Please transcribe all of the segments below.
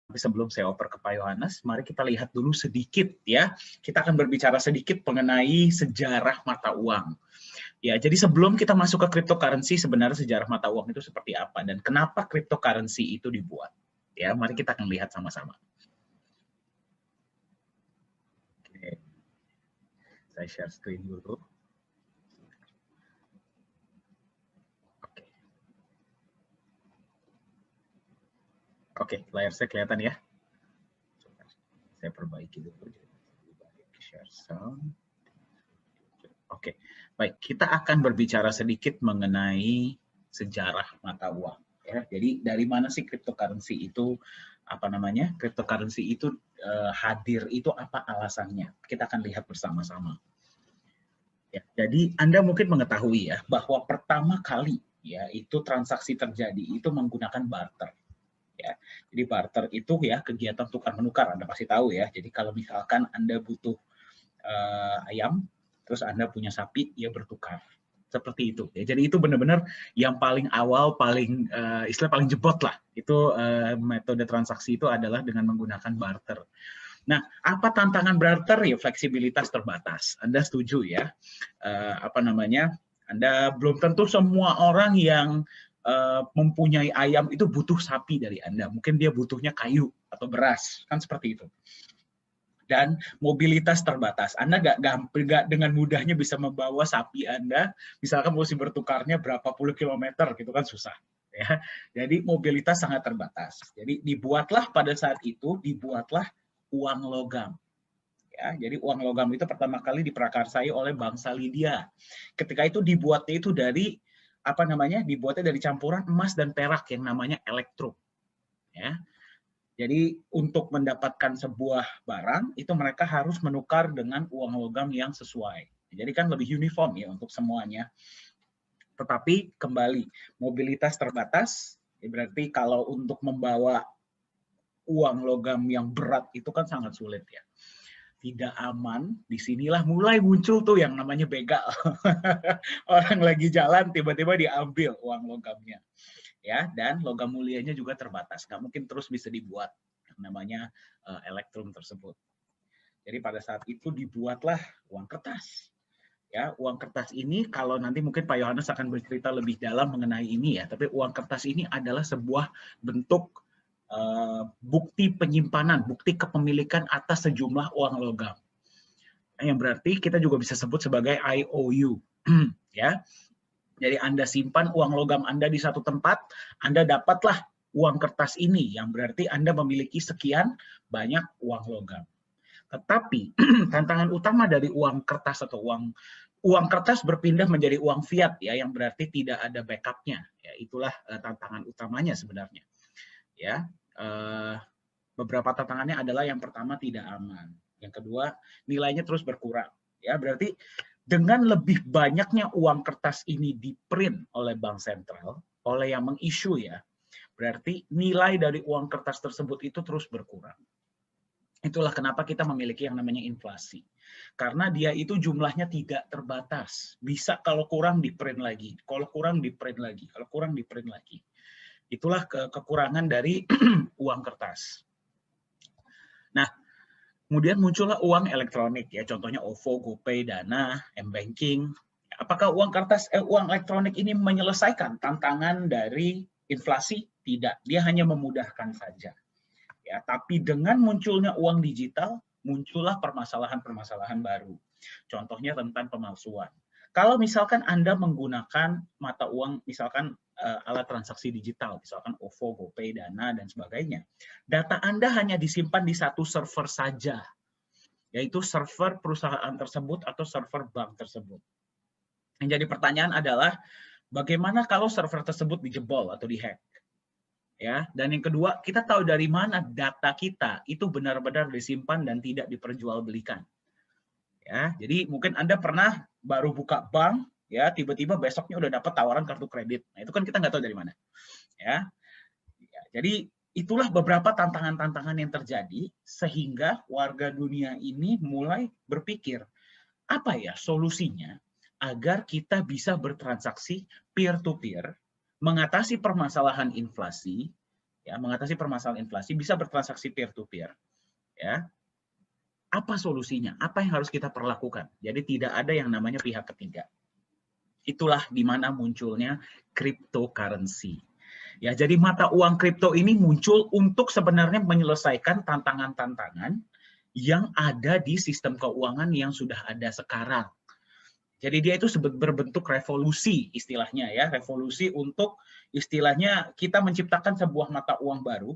Tapi sebelum saya oper ke Pak Yohanes, mari kita lihat dulu sedikit ya. Kita akan berbicara sedikit mengenai sejarah mata uang. Ya, jadi sebelum kita masuk ke cryptocurrency, sebenarnya sejarah mata uang itu seperti apa dan kenapa cryptocurrency itu dibuat. Ya, mari kita akan lihat sama-sama. Oke. Saya share screen dulu. Oke, layar saya kelihatan ya. Saya perbaiki dulu. Share sound. Oke, baik. Kita akan berbicara sedikit mengenai sejarah mata uang. Ya, jadi dari mana sih cryptocurrency itu cryptocurrency itu hadir itu apa alasannya? Kita akan lihat bersama-sama. Ya, jadi Anda mungkin mengetahui ya bahwa pertama kali ya itu transaksi terjadi itu menggunakan barter. Ya. Jadi barter itu ya kegiatan tukar menukar, Anda pasti tahu ya. Jadi kalau misalkan Anda butuh ayam, terus Anda punya sapi, ya bertukar. Seperti itu. Ya. Jadi itu benar-benar yang paling awal, istilah paling jebot lah. Itu metode transaksi itu adalah dengan menggunakan barter. Nah, apa tantangan barter? Ya fleksibilitas terbatas. Anda setuju ya? Anda belum tentu semua orang yang mempunyai ayam itu butuh sapi dari Anda. Mungkin dia butuhnya kayu atau beras, kan seperti itu. Dan mobilitas terbatas. Anda nggak dengan mudahnya bisa membawa sapi Anda, misalkan mesti bertukarnya berapa puluh kilometer, gitu kan susah. Ya. Jadi mobilitas sangat terbatas. Jadi pada saat itu dibuatlah uang logam. Ya, jadi uang logam itu pertama kali diprakarsai oleh bangsa Lydia. Ketika itu dibuatnya itu dari dibuatnya dari campuran emas dan perak yang namanya elektrum. Ya. Jadi untuk mendapatkan sebuah barang itu mereka harus menukar dengan uang logam yang sesuai. Jadi kan lebih uniform ya untuk semuanya. Tetapi kembali mobilitas terbatas, berarti kalau untuk membawa uang logam yang berat itu kan sangat sulit ya. Tidak aman, disinilah mulai muncul tuh yang namanya begal. Orang lagi jalan tiba-tiba diambil uang logamnya. Ya, dan logam mulianya juga terbatas, nggak mungkin terus bisa dibuat yang namanya elektrum tersebut. Jadi pada saat itu dibuatlah uang kertas. Ya, uang kertas ini kalau nanti mungkin Pak Yohanes akan bercerita lebih dalam mengenai ini ya, tapi uang kertas ini adalah sebuah bentuk bukti penyimpanan, bukti kepemilikan atas sejumlah uang logam. Yang berarti kita juga bisa sebut sebagai IOU. Ya. Jadi Anda simpan uang logam Anda di satu tempat, Anda dapatlah uang kertas ini, yang berarti Anda memiliki sekian banyak uang logam. Tetapi tantangan utama dari uang kertas atau uang kertas berpindah menjadi uang fiat ya, yang berarti tidak ada backup-nya. Ya, itulah tantangan utamanya sebenarnya. Ya, beberapa tantangannya adalah yang pertama tidak aman, yang kedua nilainya terus berkurang. Ya, berarti dengan lebih banyaknya uang kertas ini di-print oleh bank sentral, oleh yang meng-issue ya, berarti nilai dari uang kertas tersebut itu terus berkurang. Itulah kenapa kita memiliki yang namanya inflasi. Karena dia itu jumlahnya tidak terbatas. Bisa kalau kurang di-print lagi, kalau kurang di-print lagi, kalau kurang di-print lagi. Itulah kekurangan dari uang kertas. Nah, kemudian muncullah uang elektronik ya, contohnya OVO, GoPay, Dana, M-Banking. Apakah uang elektronik ini menyelesaikan tantangan dari inflasi? Tidak, dia hanya memudahkan saja. Ya, tapi dengan munculnya uang digital, muncullah permasalahan-permasalahan baru. Contohnya tentang pemalsuan. Kalau misalkan Anda menggunakan mata uang, misalkan alat transaksi digital, misalkan OVO, GoPay, Dana, dan sebagainya, data Anda hanya disimpan di satu server saja, yaitu server perusahaan tersebut atau server bank tersebut. Yang jadi pertanyaan adalah, bagaimana kalau server tersebut dijebol atau dihack? Ya, dan yang kedua, kita tahu dari mana data kita itu benar-benar disimpan dan tidak diperjualbelikan. Ya, jadi mungkin Anda pernah baru buka bank, ya tiba-tiba besoknya udah dapat tawaran kartu kredit. Nah, itu kan kita nggak tahu dari mana. Ya, jadi itulah beberapa tantangan-tantangan yang terjadi sehingga warga dunia ini mulai berpikir, apa ya solusinya agar kita bisa bertransaksi peer-to-peer, mengatasi permasalahan inflasi, ya, mengatasi permasalahan inflasi, bisa bertransaksi peer to peer, ya. Apa solusinya? Apa yang harus kita perlakukan? Jadi tidak ada yang namanya pihak ketiga. Itulah di mana munculnya cryptocurrency. Ya, jadi mata uang kripto ini muncul untuk sebenarnya menyelesaikan tantangan-tantangan yang ada di sistem keuangan yang sudah ada sekarang. Jadi dia itu berbentuk revolusi istilahnya ya, revolusi untuk istilahnya kita menciptakan sebuah mata uang baru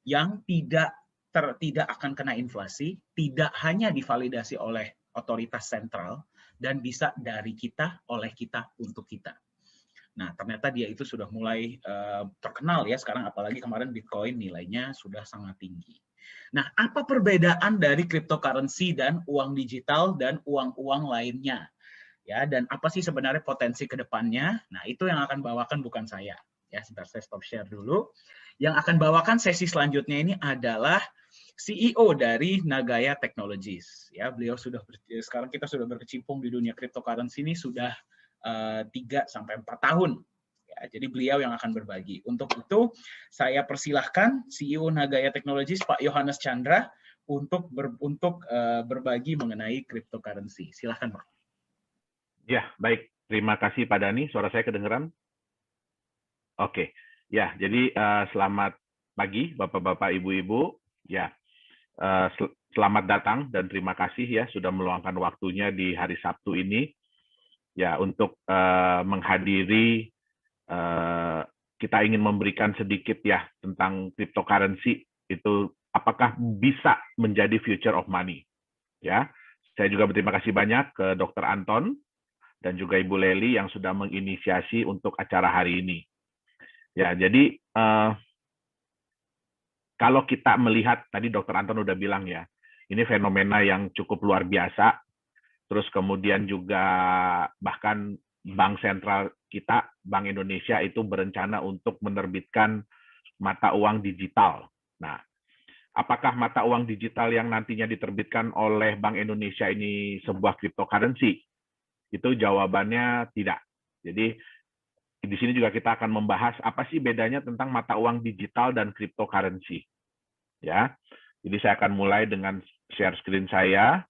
yang tidak akan kena inflasi, tidak hanya divalidasi oleh otoritas sentral, dan bisa dari kita, oleh kita, untuk kita. Nah, ternyata dia itu sudah mulai terkenal ya sekarang, apalagi kemarin Bitcoin nilainya sudah sangat tinggi. Nah, apa perbedaan dari cryptocurrency dan uang digital dan uang-uang lainnya? Ya, dan apa sih sebenarnya potensi ke depannya? Nah, itu yang akan bawakan bukan saya. Ya, sebentar saya stop share dulu. Yang akan bawakan sesi selanjutnya ini adalah CEO dari Nagaya Technologies. Ya, beliau sekarang kita sudah berkecimpung di dunia cryptocurrency ini sudah 3-4 tahun. Ya, jadi beliau yang akan berbagi. Untuk itu, saya persilahkan CEO Nagaya Technologies, Pak Yohanes Chandra, untuk berbagi mengenai cryptocurrency. Silahkan, Pak. Ya, baik. Terima kasih Pak Dhani. Suara saya kedengeran? Oke. Ya, jadi selamat pagi Bapak-Bapak, Ibu-Ibu. Ya, selamat datang dan terima kasih ya sudah meluangkan waktunya di hari Sabtu ini ya untuk menghadiri. Kita ingin memberikan sedikit ya tentang cryptocurrency itu apakah bisa menjadi future of money ya. Saya juga berterima kasih banyak ke Dr. Anton dan juga Ibu Leli yang sudah menginisiasi untuk acara hari ini. Ya, jadi kalau kita melihat tadi Dr. Anton udah bilang ya, ini fenomena yang cukup luar biasa. Terus kemudian juga bahkan Bank Sentral kita, Bank Indonesia itu berencana untuk menerbitkan mata uang digital. Nah, apakah mata uang digital yang nantinya diterbitkan oleh Bank Indonesia ini sebuah cryptocurrency? Itu jawabannya tidak. Jadi di sini juga kita akan membahas apa sih bedanya tentang mata uang digital dan cryptocurrency. Ya. Jadi saya akan mulai dengan share screen saya.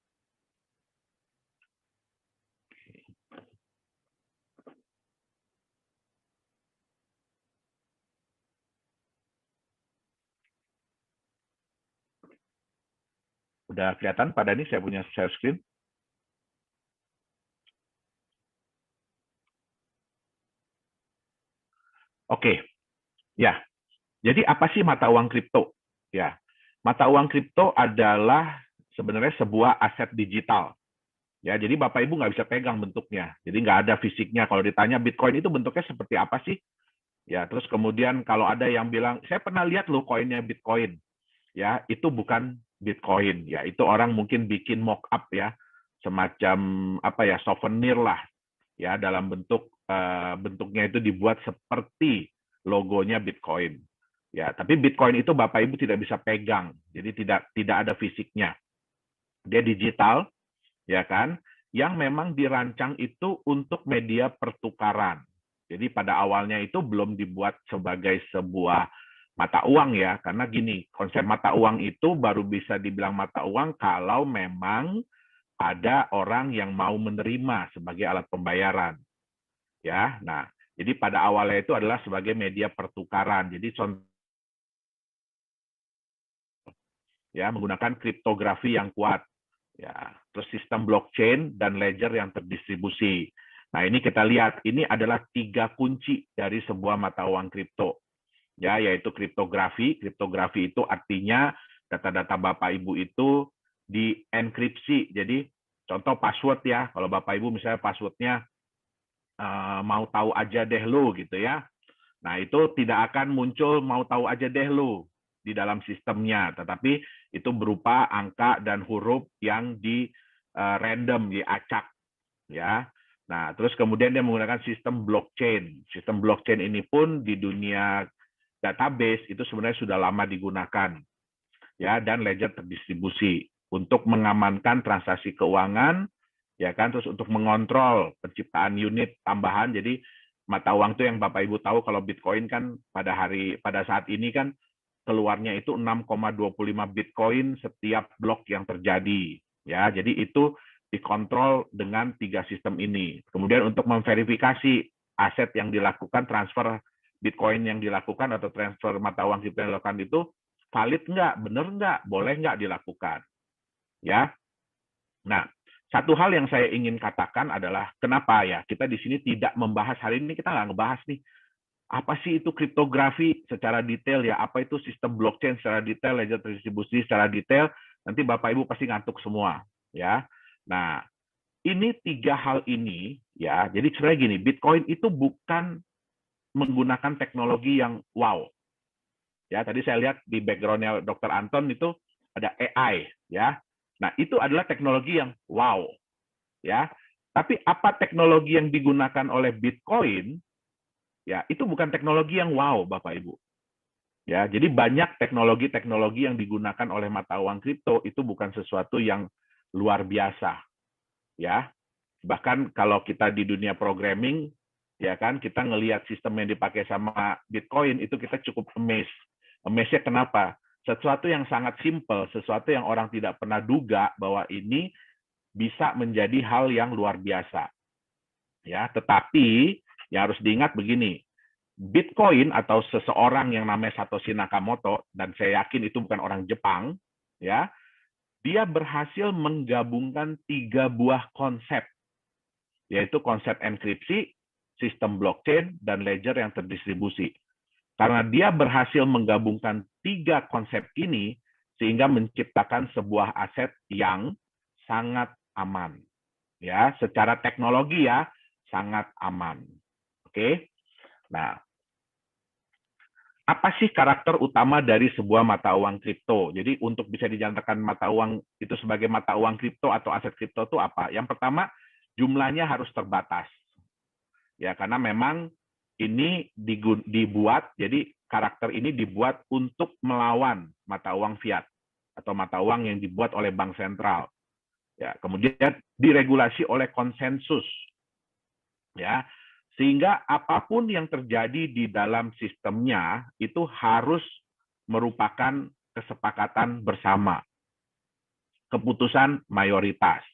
Udah kelihatan pada ini saya punya share screen? Oke. Ya. Jadi apa sih mata uang kripto? Ya. Mata uang kripto adalah sebenarnya sebuah aset digital. Ya, jadi Bapak Ibu nggak bisa pegang bentuknya. Jadi nggak ada fisiknya. Kalau ditanya Bitcoin itu bentuknya seperti apa sih? Ya, terus kemudian kalau ada yang bilang, saya pernah lihat loh koinnya Bitcoin. Ya, itu bukan Bitcoin. Ya, itu orang mungkin bikin mock up ya, semacam apa ya, souvenir lah. Ya, dalam bentuknya itu dibuat seperti logonya Bitcoin. Ya, tapi Bitcoin itu Bapak Ibu tidak bisa pegang. Jadi tidak ada fisiknya. Dia digital, ya kan? Yang memang dirancang itu untuk media pertukaran. Jadi pada awalnya itu belum dibuat sebagai sebuah mata uang ya, karena gini, konsep mata uang itu baru bisa dibilang mata uang kalau memang ada orang yang mau menerima sebagai alat pembayaran. Ya, nah, jadi pada awalnya itu adalah sebagai media pertukaran. Jadi ya menggunakan kriptografi yang kuat. Ya, terus sistem blockchain dan ledger yang terdistribusi. Nah, ini kita lihat, ini adalah 3 kunci dari sebuah mata uang kripto. Ya, yaitu kriptografi. Kriptografi itu artinya data-data Bapak Ibu itu dienkripsi. Jadi, contoh password ya. Kalau Bapak Ibu misalnya passwordnya mau tahu aja deh lo gitu ya. Nah, itu tidak akan muncul mau tahu aja deh lo di dalam sistemnya, tetapi itu berupa angka dan huruf yang di random, diacak ya. Nah, terus kemudian dia menggunakan sistem blockchain. Sistem blockchain ini pun di dunia database itu sebenarnya sudah lama digunakan ya, dan ledger terdistribusi untuk mengamankan transaksi keuangan ya kan, terus untuk mengontrol penciptaan unit tambahan. Jadi mata uang tuh yang Bapak Ibu tahu kalau Bitcoin kan pada saat ini kan keluarnya itu 6,25 Bitcoin setiap blok yang terjadi, ya. Jadi itu dikontrol dengan 3 sistem ini. Kemudian untuk memverifikasi aset yang dilakukan, transfer Bitcoin yang dilakukan atau transfer mata uang kripto yang dilakukan itu valid nggak, benar nggak, boleh nggak dilakukan, ya. Nah, satu hal yang saya ingin katakan adalah kenapa ya kita di sini tidak membahas hari ini, kita nggak ngebahas nih apa sih itu kriptografi secara detail ya, apa itu sistem blockchain secara detail, ledger distribusi secara detail, nanti Bapak Ibu pasti ngantuk semua, ya. Nah, ini 3 hal ini, ya. Jadi sebenarnya gini, Bitcoin itu bukan menggunakan teknologi yang wow, ya. Tadi saya lihat di background-nya Dr. Anton itu ada AI, ya. Nah, itu adalah teknologi yang wow, ya. Tapi apa teknologi yang digunakan oleh Bitcoin? Ya, itu bukan teknologi yang wow, Bapak Ibu. Ya, jadi banyak teknologi-teknologi yang digunakan oleh mata uang kripto itu bukan sesuatu yang luar biasa. Ya. Bahkan kalau kita di dunia programming, ya kan, kita ngelihat sistem yang dipakai sama Bitcoin itu kita cukup amazed. Amazed-nya kenapa? Sesuatu yang sangat simple, sesuatu yang orang tidak pernah duga bahwa ini bisa menjadi hal yang luar biasa. Ya, tetapi yang harus diingat begini, Bitcoin atau seseorang yang namanya Satoshi Nakamoto, dan saya yakin itu bukan orang Jepang, ya, dia berhasil menggabungkan 3 buah konsep, yaitu konsep enkripsi, sistem blockchain, dan ledger yang terdistribusi. Karena dia berhasil menggabungkan 3 konsep ini, sehingga menciptakan sebuah aset yang sangat aman. Ya, secara teknologi ya, sangat aman. Oke. Nah, apa sih karakter utama dari sebuah mata uang kripto? Jadi untuk bisa dinyatakan mata uang itu sebagai mata uang kripto atau aset kripto itu apa? Yang pertama, jumlahnya harus terbatas. Ya, karena memang ini dibuat, jadi karakter ini dibuat untuk melawan mata uang fiat atau mata uang yang dibuat oleh bank sentral. Ya, kemudian diregulasi oleh konsensus. Ya, sehingga apapun yang terjadi di dalam sistemnya itu harus merupakan kesepakatan bersama, keputusan mayoritas.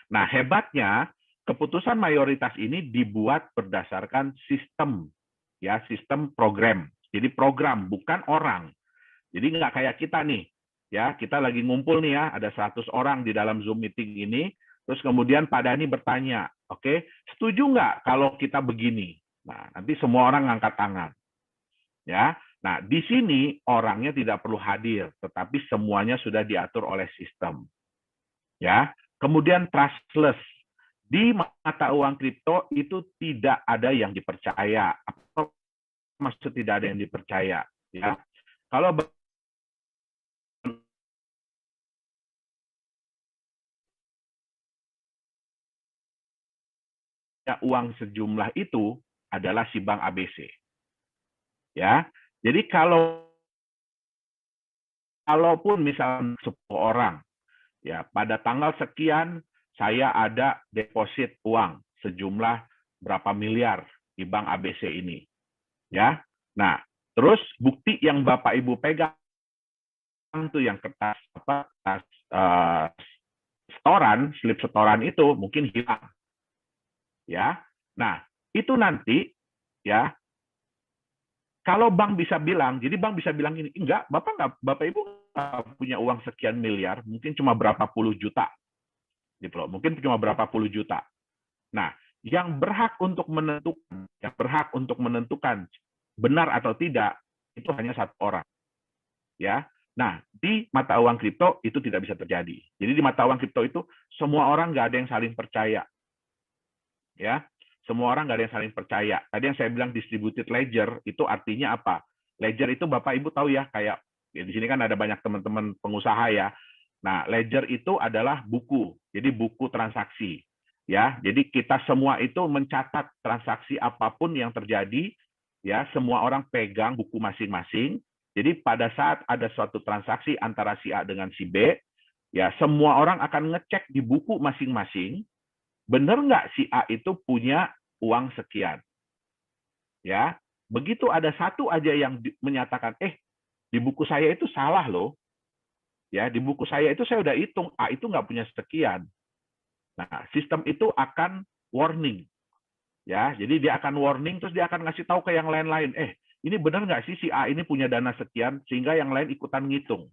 Nah, hebatnya keputusan mayoritas ini dibuat berdasarkan sistem, ya, sistem program. Jadi program, bukan orang. Jadi nggak kayak kita nih, ya, kita lagi ngumpul nih ya, ada 100 orang di dalam Zoom meeting ini, terus kemudian Pak Dhani bertanya, oke, setuju nggak kalau kita begini? Nah, nanti semua orang ngangkat tangan. Ya, nah di sini orangnya tidak perlu hadir, tetapi semuanya sudah diatur oleh sistem. Ya, kemudian trustless. Di mata uang kripto itu tidak ada yang dipercaya. Apa maksud tidak ada yang dipercaya? Ya, kalau uang sejumlah itu adalah si bank ABC. Ya, jadi kalaupun misalnya 10 orang, ya pada tanggal sekian saya ada deposit uang sejumlah berapa miliar di bank ABC ini, ya. Nah, terus bukti yang Bapak Ibu pegang tuh yang kertas setoran, slip setoran itu mungkin hilang, ya. Nah, itu nanti, ya, kalau bank bisa bilang, jadi bank bisa bilang ini, enggak, Bapak Ibu nggak punya uang sekian miliar, mungkin cuma berapa puluh juta, gitu loh, mungkin cuma berapa puluh juta. Nah, yang berhak untuk menentukan benar atau tidak itu hanya 1 orang, ya. Nah, di mata uang kripto itu tidak bisa terjadi. Jadi di mata uang kripto itu semua orang nggak ada yang saling percaya, ya. Semua orang nggak ada yang saling percaya. Tadi yang saya bilang distributed ledger itu artinya apa? Ledger itu Bapak Ibu tahu ya, kayak ya, di sini kan ada banyak teman-teman pengusaha ya. Nah, ledger itu adalah buku. Jadi buku transaksi. Ya, jadi kita semua itu mencatat transaksi apapun yang terjadi, ya, semua orang pegang buku masing-masing. Jadi pada saat ada suatu transaksi antara si A dengan si B, ya semua orang akan ngecek di buku masing-masing, benar nggak si A itu punya uang sekian. ya. Begitu ada satu aja yang menyatakan, di buku saya itu salah loh, ya, di buku saya itu saya udah hitung A itu nggak punya sekian. Nah, sistem itu akan warning, ya. Jadi dia akan warning, terus dia akan ngasih tahu ke yang lain-lain, ini benar nggak sih si A ini punya dana sekian, sehingga yang lain ikutan ngitung,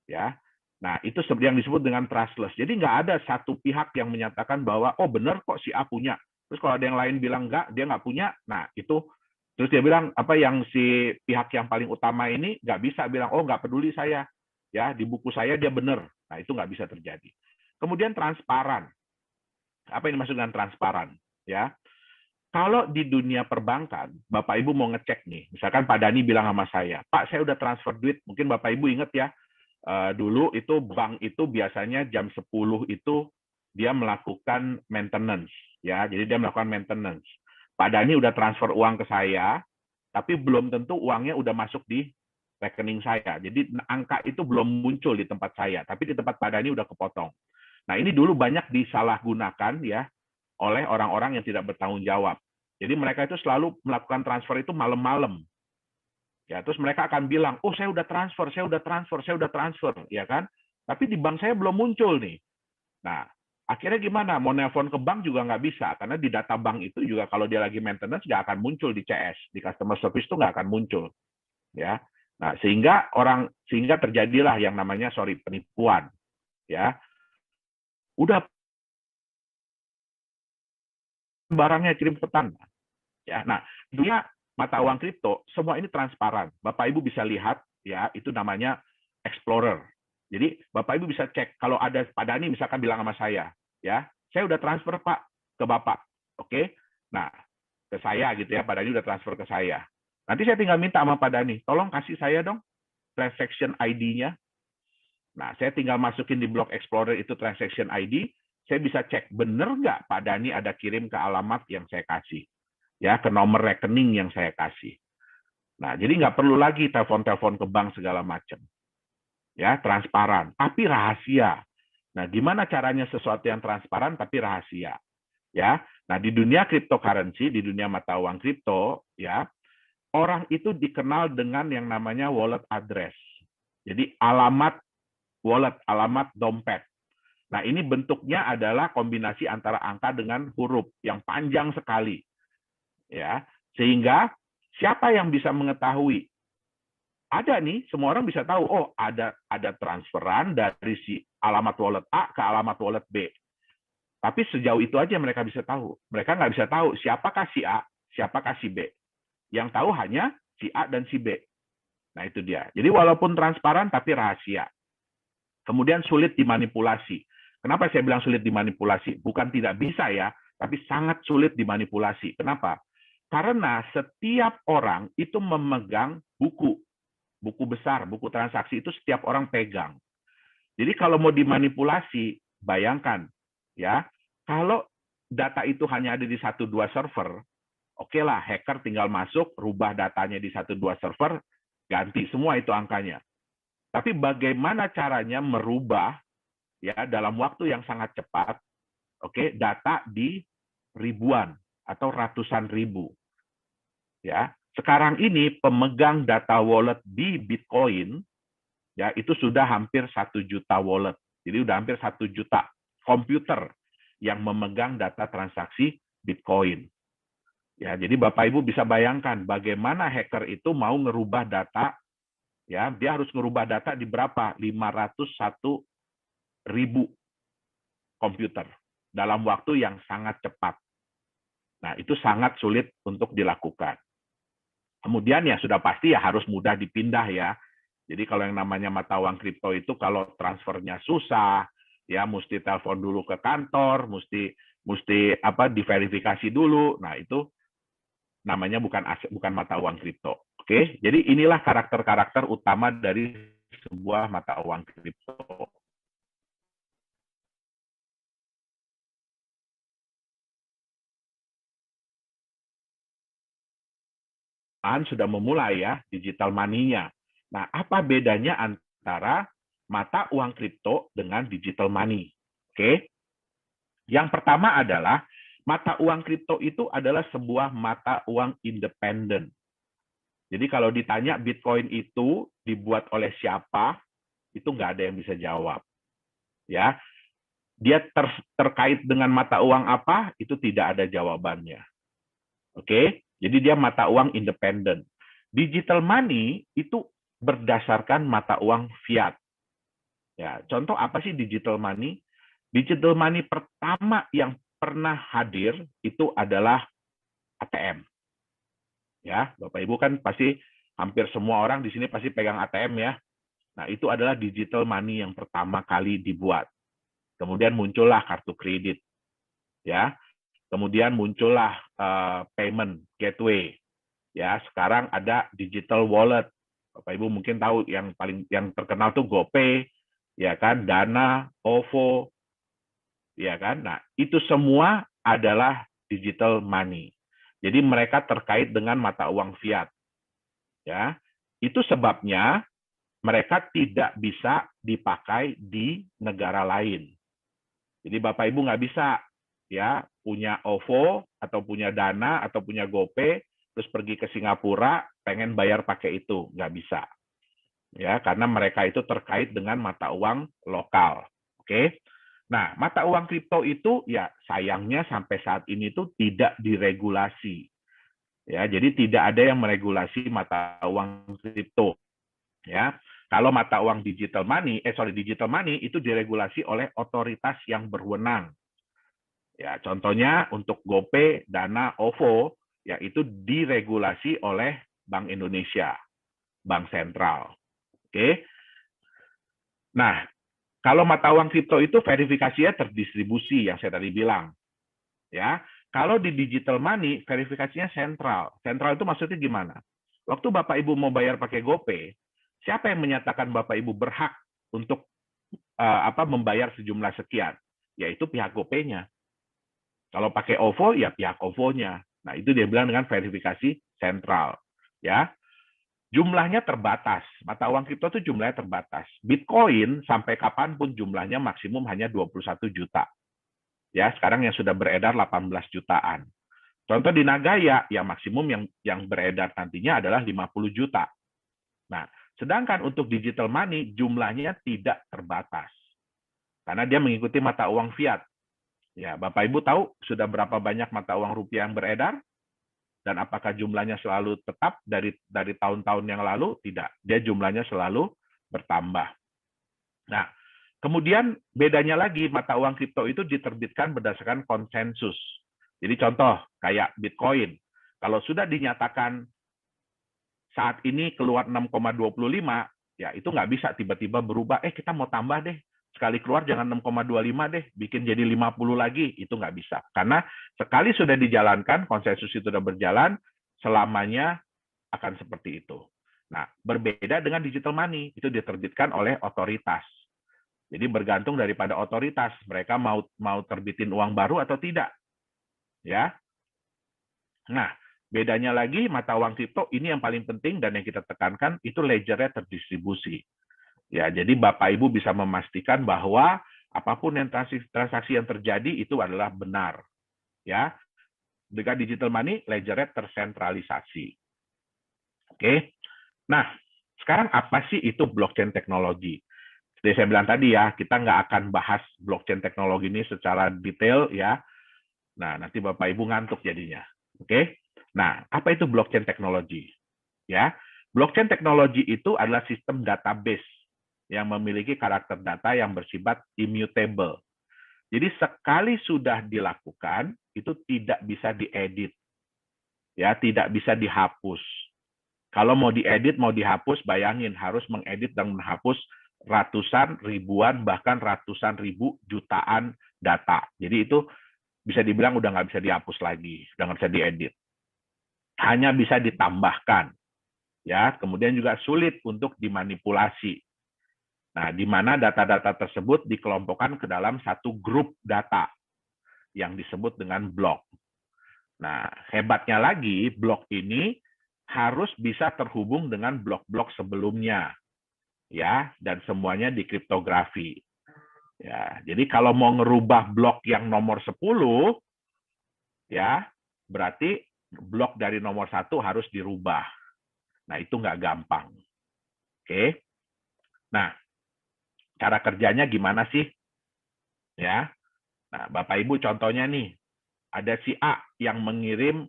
ya. Nah, itu yang disebut dengan trustless. Jadi nggak ada satu pihak yang menyatakan bahwa, oh benar kok si A punya. Terus kalau ada yang lain bilang nggak, dia nggak punya, nah itu, terus dia bilang, apa yang si pihak yang paling utama ini nggak bisa bilang, oh nggak peduli saya, ya di buku saya dia benar. Nah, itu nggak bisa terjadi. Kemudian transparan. Apa yang dimaksud dengan transparan? Ya, kalau di dunia perbankan, Bapak Ibu mau ngecek nih, misalkan Pak Dani bilang sama saya, Pak saya udah transfer duit, mungkin Bapak Ibu ingat ya, dulu itu bank itu biasanya jam 10 itu dia melakukan maintenance, ya, jadi dia melakukan maintenance. Pak Dani udah transfer uang ke saya, tapi belum tentu uangnya udah masuk di rekening saya. Jadi angka itu belum muncul di tempat saya, tapi di tempat Pak Dani udah kepotong. Nah, ini dulu banyak disalahgunakan ya oleh orang-orang yang tidak bertanggung jawab. Jadi mereka itu selalu melakukan transfer itu malam-malam. Ya, terus mereka akan bilang, "Oh, saya udah transfer, saya udah transfer, saya udah transfer." Ya kan? Tapi di bank saya belum muncul nih. Nah, akhirnya gimana? Mau nelpon ke bank juga nggak bisa, karena di data bank itu juga kalau dia lagi maintenance nggak akan muncul di CS, di customer service itu nggak akan muncul. Ya. Nah, sehingga terjadilah yang namanya penipuan. Ya. Udah barangnya kirim pesan. Ya, nah dunia mata uang kripto semua ini transparan. Bapak Ibu bisa lihat ya, itu namanya Explorer. Jadi Bapak Ibu bisa cek kalau ada Pak Dani misalkan bilang sama saya, ya, saya udah transfer Pak ke Bapak. Oke. Nah, ke saya gitu ya, Pak Dani udah transfer ke saya. Nanti saya tinggal minta sama Pak Dani, tolong kasih saya dong transaction ID-nya. Nah, saya tinggal masukin di blok Explorer itu transaction ID, saya bisa cek bener nggak Pak Dani ada kirim ke alamat yang saya kasih. Ya, ke nomor rekening yang saya kasih. Nah, jadi nggak perlu lagi telepon-telepon ke bank segala macam. Ya, transparan, tapi rahasia. Nah, gimana caranya sesuatu yang transparan tapi rahasia? Ya, nah di dunia cryptocurrency, di dunia mata uang kripto, ya, orang itu dikenal dengan yang namanya wallet address. Jadi alamat wallet, alamat dompet. Nah, ini bentuknya adalah kombinasi antara angka dengan huruf yang panjang sekali. Ya, sehingga siapa yang bisa mengetahui? Ada nih, semua orang bisa tahu, oh ada transferan dari si alamat wallet A ke alamat wallet B. Tapi sejauh itu aja mereka bisa tahu. Mereka nggak bisa tahu siapakah si A, siapakah si B. Yang tahu hanya si A dan si B. Nah, itu dia. Jadi walaupun transparan tapi rahasia. Kemudian sulit dimanipulasi. Kenapa saya bilang sulit dimanipulasi? Bukan tidak bisa ya, tapi sangat sulit dimanipulasi. Kenapa? Karena setiap orang itu memegang buku besar, buku transaksi itu setiap orang pegang. Jadi kalau mau dimanipulasi, bayangkan ya, kalau data itu hanya ada di 1-2 server, oke lah, hacker tinggal masuk, rubah datanya di 1-2 server, ganti semua itu angkanya. Tapi bagaimana caranya merubah ya dalam waktu yang sangat cepat, oke, data di ribuan atau ratusan ribu. Ya, sekarang ini pemegang data wallet di Bitcoin ya itu sudah hampir 1 juta wallet. Jadi udah hampir 1 juta komputer yang memegang data transaksi Bitcoin. Ya, jadi Bapak Ibu bisa bayangkan bagaimana hacker itu mau ngerubah data, ya, dia harus ngerubah data di berapa? 501.000 komputer dalam waktu yang sangat cepat. Nah, itu sangat sulit untuk dilakukan. Kemudian ya sudah pasti ya harus mudah dipindah ya. Jadi kalau yang namanya mata uang kripto itu kalau transfernya susah, ya mesti telepon dulu ke kantor, mesti diverifikasi dulu. Nah, itu namanya bukan mata uang kripto. Oke, jadi inilah karakter-karakter utama dari sebuah mata uang kripto. Sudah memulai ya digital money-nya. Nah, apa bedanya antara mata uang kripto dengan digital money? Oke. Yang pertama adalah mata uang kripto itu adalah sebuah mata uang independen. Jadi kalau ditanya Bitcoin itu dibuat oleh siapa, itu nggak ada yang bisa jawab. Ya, dia terkait dengan mata uang apa, itu tidak ada jawabannya. Oke, jadi dia mata uang independen. Digital money itu berdasarkan mata uang fiat. Ya, contoh apa sih digital money? Digital money pertama yang pernah hadir itu adalah ATM. Ya, Bapak Ibu kan pasti hampir semua orang di sini pasti pegang ATM ya. Nah, itu adalah digital money yang pertama kali dibuat. Kemudian muncullah kartu kredit. Ya. Kemudian muncullah payment gateway. Ya, sekarang ada digital wallet. Bapak Ibu mungkin tahu yang terkenal tuh GoPay, ya kan, Dana, OVO, ya kan. Nah, itu semua adalah digital money. Jadi mereka terkait dengan mata uang fiat. Ya. Itu sebabnya mereka tidak bisa dipakai di negara lain. Jadi Bapak Ibu nggak bisa ya punya OVO atau punya Dana atau punya GoPay terus pergi ke Singapura pengen bayar pakai itu, nggak bisa. Ya, karena mereka itu terkait dengan mata uang lokal. Oke. Nah, mata uang kripto itu ya sayangnya sampai saat ini tuh tidak diregulasi. Ya, jadi tidak ada yang meregulasi mata uang kripto. Ya, kalau mata uang digital money itu diregulasi oleh otoritas yang berwenang. Ya, contohnya untuk GoPay, Dana, OVO, ya itu diregulasi oleh Bank Indonesia, Bank Sentral. Oke. Nah, kalau mata uang kripto itu verifikasinya terdistribusi yang saya tadi bilang. Ya, kalau di digital money verifikasinya sentral. Sentral itu maksudnya gimana? Waktu Bapak Ibu mau bayar pakai GoPay, siapa yang menyatakan Bapak Ibu berhak untuk membayar sejumlah sekian? Yaitu pihak GoPay-nya. Kalau pakai OVO, ya pihak OVO-nya. Nah, itu dia bilang dengan verifikasi sentral. Ya, jumlahnya terbatas. Mata uang kripto itu jumlahnya terbatas. Bitcoin sampai kapanpun jumlahnya maksimum hanya 21 juta. Ya, sekarang yang sudah beredar 18 jutaan. Contoh di Nagaya, ya maksimum yang beredar nantinya adalah 50 juta. Nah, sedangkan untuk digital money jumlahnya tidak terbatas. Karena dia mengikuti mata uang fiat. Ya, Bapak Ibu tahu sudah berapa banyak mata uang rupiah yang beredar? Dan apakah jumlahnya selalu tetap dari tahun-tahun yang lalu? Tidak. Dia jumlahnya selalu bertambah. Nah, kemudian bedanya lagi mata uang kripto itu diterbitkan berdasarkan konsensus. Jadi contoh kayak Bitcoin. Kalau sudah dinyatakan saat ini keluar 6,25, ya itu nggak bisa tiba-tiba berubah, kita mau tambah deh. Sekali keluar jangan 6,25 deh, bikin jadi 50 lagi, itu nggak bisa. Karena sekali sudah dijalankan, konsensus itu sudah berjalan, selamanya akan seperti itu. Nah, berbeda dengan digital money, itu diterbitkan oleh otoritas. Jadi bergantung daripada otoritas, mereka mau terbitin uang baru atau tidak. Ya. Nah, bedanya lagi mata uang kripto ini yang paling penting dan yang kita tekankan itu ledgernya terdistribusi. Ya, jadi Bapak Ibu bisa memastikan bahwa apapun yang transaksi yang terjadi itu adalah benar. Ya. Dengan digital money, ledgernya tersentralisasi. Oke. Nah, sekarang apa sih itu blockchain teknologi? Seperti saya bilang tadi ya, kita nggak akan bahas blockchain teknologi ini secara detail ya. Nah, nanti Bapak Ibu ngantuk jadinya. Oke. Nah, apa itu blockchain teknologi? Ya, blockchain teknologi itu adalah sistem database yang memiliki karakter data yang bersifat immutable. Jadi sekali sudah dilakukan, itu tidak bisa diedit. Ya, tidak bisa dihapus. Kalau mau diedit, mau dihapus, bayangin harus mengedit dan menghapus ratusan, ribuan, bahkan ratusan ribu jutaan data. Jadi itu bisa dibilang udah nggak bisa dihapus lagi, udah nggak bisa diedit. Hanya bisa ditambahkan. Ya, kemudian juga sulit untuk dimanipulasi. Nah, di mana data-data tersebut dikelompokkan ke dalam satu grup data yang disebut dengan blok. Nah, hebatnya lagi, blok ini harus bisa terhubung dengan blok-blok sebelumnya. Ya, dan semuanya dikriptografi. Ya, jadi kalau mau ngerubah blok yang nomor 10, ya berarti blok dari nomor 1 harus dirubah. Nah, itu nggak gampang. Oke. Nah, cara kerjanya gimana sih? Ya. Nah, Bapak Ibu contohnya nih, ada si A yang mengirim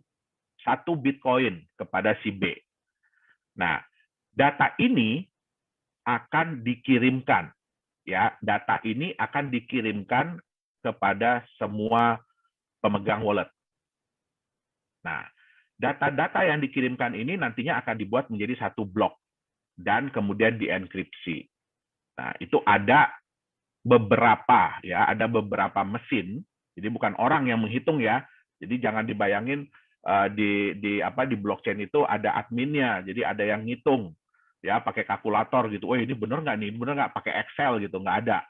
1 Bitcoin kepada si B. Nah, data ini akan dikirimkan, ya. Data ini akan dikirimkan kepada semua pemegang wallet. Nah, data-data yang dikirimkan ini nantinya akan dibuat menjadi 1 blok dan kemudian dienkripsi. Nah, itu ada beberapa mesin. Jadi bukan orang yang menghitung ya. Jadi jangan dibayangin di blockchain itu ada adminnya. Jadi ada yang ngitung ya pakai kalkulator gitu. Oh, ini benar nggak nih? Benar nggak pakai Excel gitu? Nggak ada.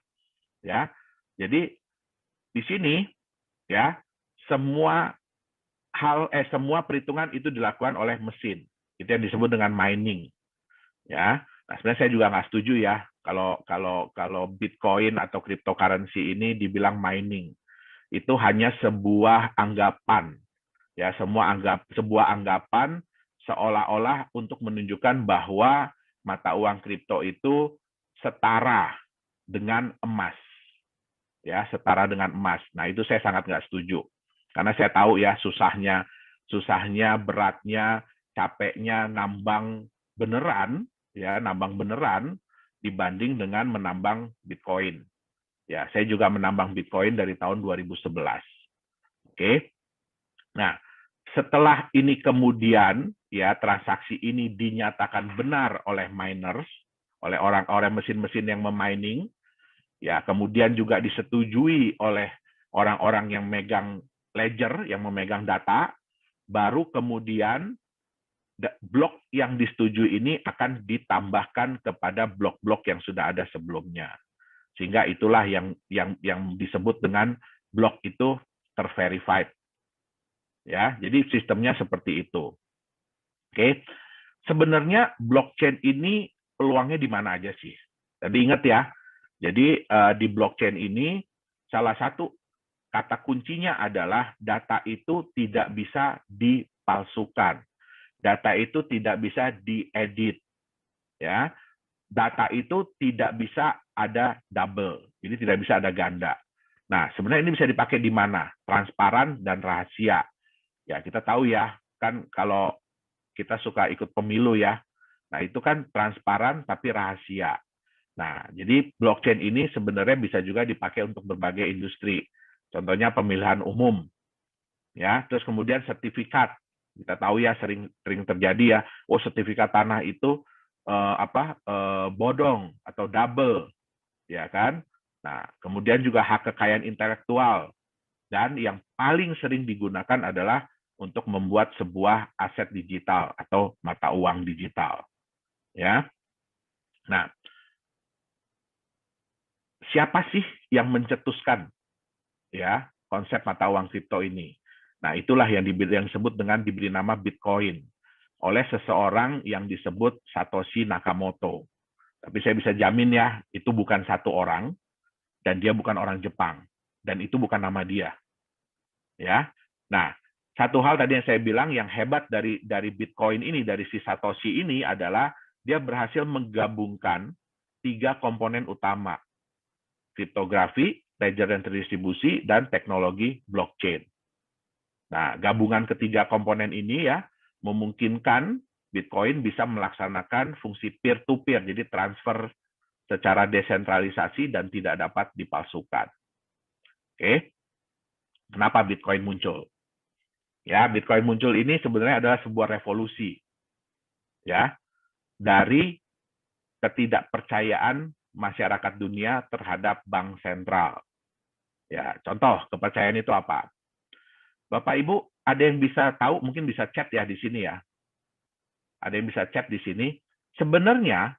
Ya. Jadi di sini ya semua perhitungan itu dilakukan oleh mesin. Itu yang disebut dengan mining. Ya. Nah, sebenarnya saya juga nggak setuju ya kalau Bitcoin atau cryptocurrency ini dibilang mining. Itu hanya sebuah anggapan. Ya, sebuah anggapan seolah-olah untuk menunjukkan bahwa mata uang kripto itu setara dengan emas. Ya, setara dengan emas. Nah, itu saya sangat nggak setuju. Karena saya tahu ya susahnya, beratnya, capeknya nambang beneran, ya, nambang beneran dibanding dengan menambang Bitcoin. Ya, saya juga menambang Bitcoin dari tahun 2011. Oke. Nah, setelah ini kemudian ya transaksi ini dinyatakan benar oleh miners, oleh orang-orang mesin-mesin yang memining, ya kemudian juga disetujui oleh orang-orang yang megang ledger, yang memegang data, baru kemudian blok yang disetujui ini akan ditambahkan kepada blok-blok yang sudah ada sebelumnya. Sehingga itulah yang disebut dengan blok itu terverified. Ya, jadi sistemnya seperti itu. Oke. Sebenarnya blockchain ini peluangnya di mana aja sih? Tadi ingat ya. Jadi di blockchain ini salah satu kata kuncinya adalah data itu tidak bisa dipalsukan. Data itu tidak bisa diedit. Ya. Data itu tidak bisa ada double. Jadi tidak bisa ada ganda. Nah, sebenarnya ini bisa dipakai di mana? Transparan dan rahasia. Ya, kita tahu ya, kan kalau kita suka ikut pemilu ya. Nah, itu kan transparan tapi rahasia. Nah, jadi blockchain ini sebenarnya bisa juga dipakai untuk berbagai industri. Contohnya pemilihan umum. Ya, terus kemudian sertifikat. Kita tahu ya sering terjadi ya, oh sertifikat tanah itu bodong atau double, ya kan? Nah, kemudian juga hak kekayaan intelektual. Dan yang paling sering digunakan adalah untuk membuat sebuah aset digital atau mata uang digital. Ya. Nah, siapa sih yang mencetuskan ya konsep mata uang kripto ini? Nah, itulah yang disebut dengan diberi nama Bitcoin oleh seseorang yang disebut Satoshi Nakamoto. Tapi saya bisa jamin ya, itu bukan satu orang dan dia bukan orang Jepang dan itu bukan nama dia. Ya. Nah, satu hal tadi yang saya bilang yang hebat dari Bitcoin ini, dari si Satoshi ini adalah dia berhasil menggabungkan 3 komponen utama. Kriptografi, ledger dan terdistribusi, dan teknologi blockchain. Nah, gabungan ketiga komponen ini ya memungkinkan Bitcoin bisa melaksanakan fungsi peer-to-peer, jadi transfer secara desentralisasi dan tidak dapat dipalsukan. Oke. Kenapa Bitcoin muncul? Ya, Bitcoin muncul ini sebenarnya adalah sebuah revolusi. Ya, dari ketidakpercayaan masyarakat dunia terhadap bank sentral. Ya, contoh kepercayaan itu apa? Bapak Ibu, ada yang bisa tahu, mungkin bisa chat ya di sini ya. Ada yang bisa chat di sini. Sebenarnya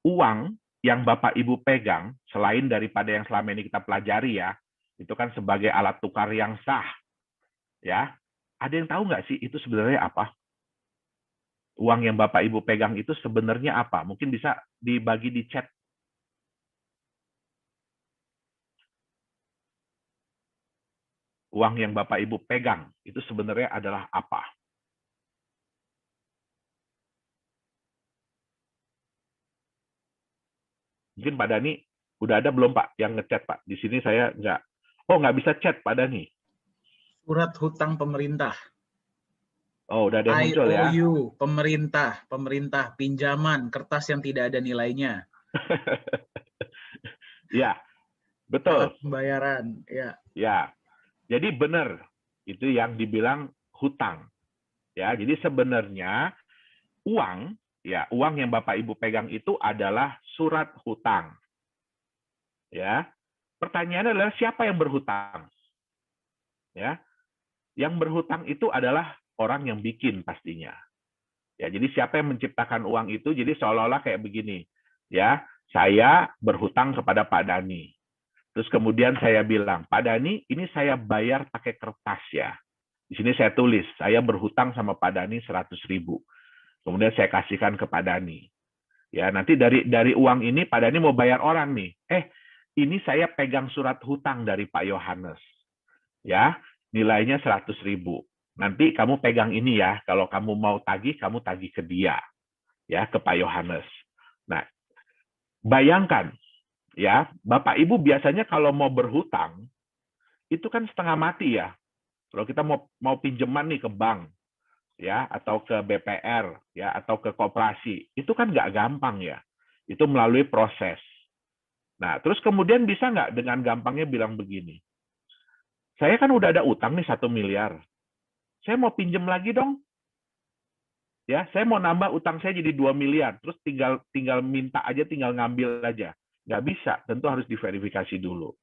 uang yang Bapak Ibu pegang, selain daripada yang selama ini kita pelajari ya, itu kan sebagai alat tukar yang sah. Ya, ada yang tahu nggak sih itu sebenarnya apa? Uang yang Bapak Ibu pegang itu sebenarnya apa? Mungkin bisa dibagi di chat. uang yang Bapak Ibu pegang itu sebenarnya adalah apa? Mungkin Pak Dani udah ada belum Pak yang ngechat Pak? Di sini saya nggak bisa chat Pak Dani. Surat hutang pemerintah. Oh, udah ada yang muncul ya. IOU, pemerintah, pinjaman, kertas yang tidak ada nilainya. Ya, betul. Alat pembayaran, ya. Ya, jadi benar itu yang dibilang hutang. Ya, jadi sebenarnya uang, ya uang yang Bapak Ibu pegang itu adalah surat hutang. Ya, pertanyaannya adalah siapa yang berhutang? Ya, yang berhutang itu adalah orang yang bikin pastinya. Ya, jadi siapa yang menciptakan uang itu? Jadi seolah-olah kayak begini, ya, saya berhutang kepada Pak Dani. Terus kemudian saya bilang, Pak Dani, ini saya bayar pakai kertas ya. Di sini saya tulis, saya berhutang sama Pak Dani 100.000. Kemudian saya kasihkan ke Pak Dani. Ya, nanti dari uang ini Pak Dani mau bayar orang nih. Ini saya pegang surat hutang dari Pak Yohanes. Ya, nilainya 100.000. Nanti kamu pegang ini ya, kalau kamu mau tagih, kamu tagih ke dia, ya, ke Pak Yohanes. Nah, bayangkan, ya, Bapak Ibu biasanya kalau mau berhutang, itu kan setengah mati ya. Kalau kita mau pinjaman nih ke bank, ya, atau ke BPR, ya, atau ke koperasi, itu kan nggak gampang ya. Itu melalui proses. Nah, terus kemudian bisa nggak dengan gampangnya bilang begini, saya kan udah ada utang nih 1 miliar. Saya mau pinjam lagi dong. Ya, saya mau nambah utang saya jadi 2 miliar. Terus tinggal minta aja, tinggal ngambil aja. Nggak bisa, tentu harus diverifikasi dulu.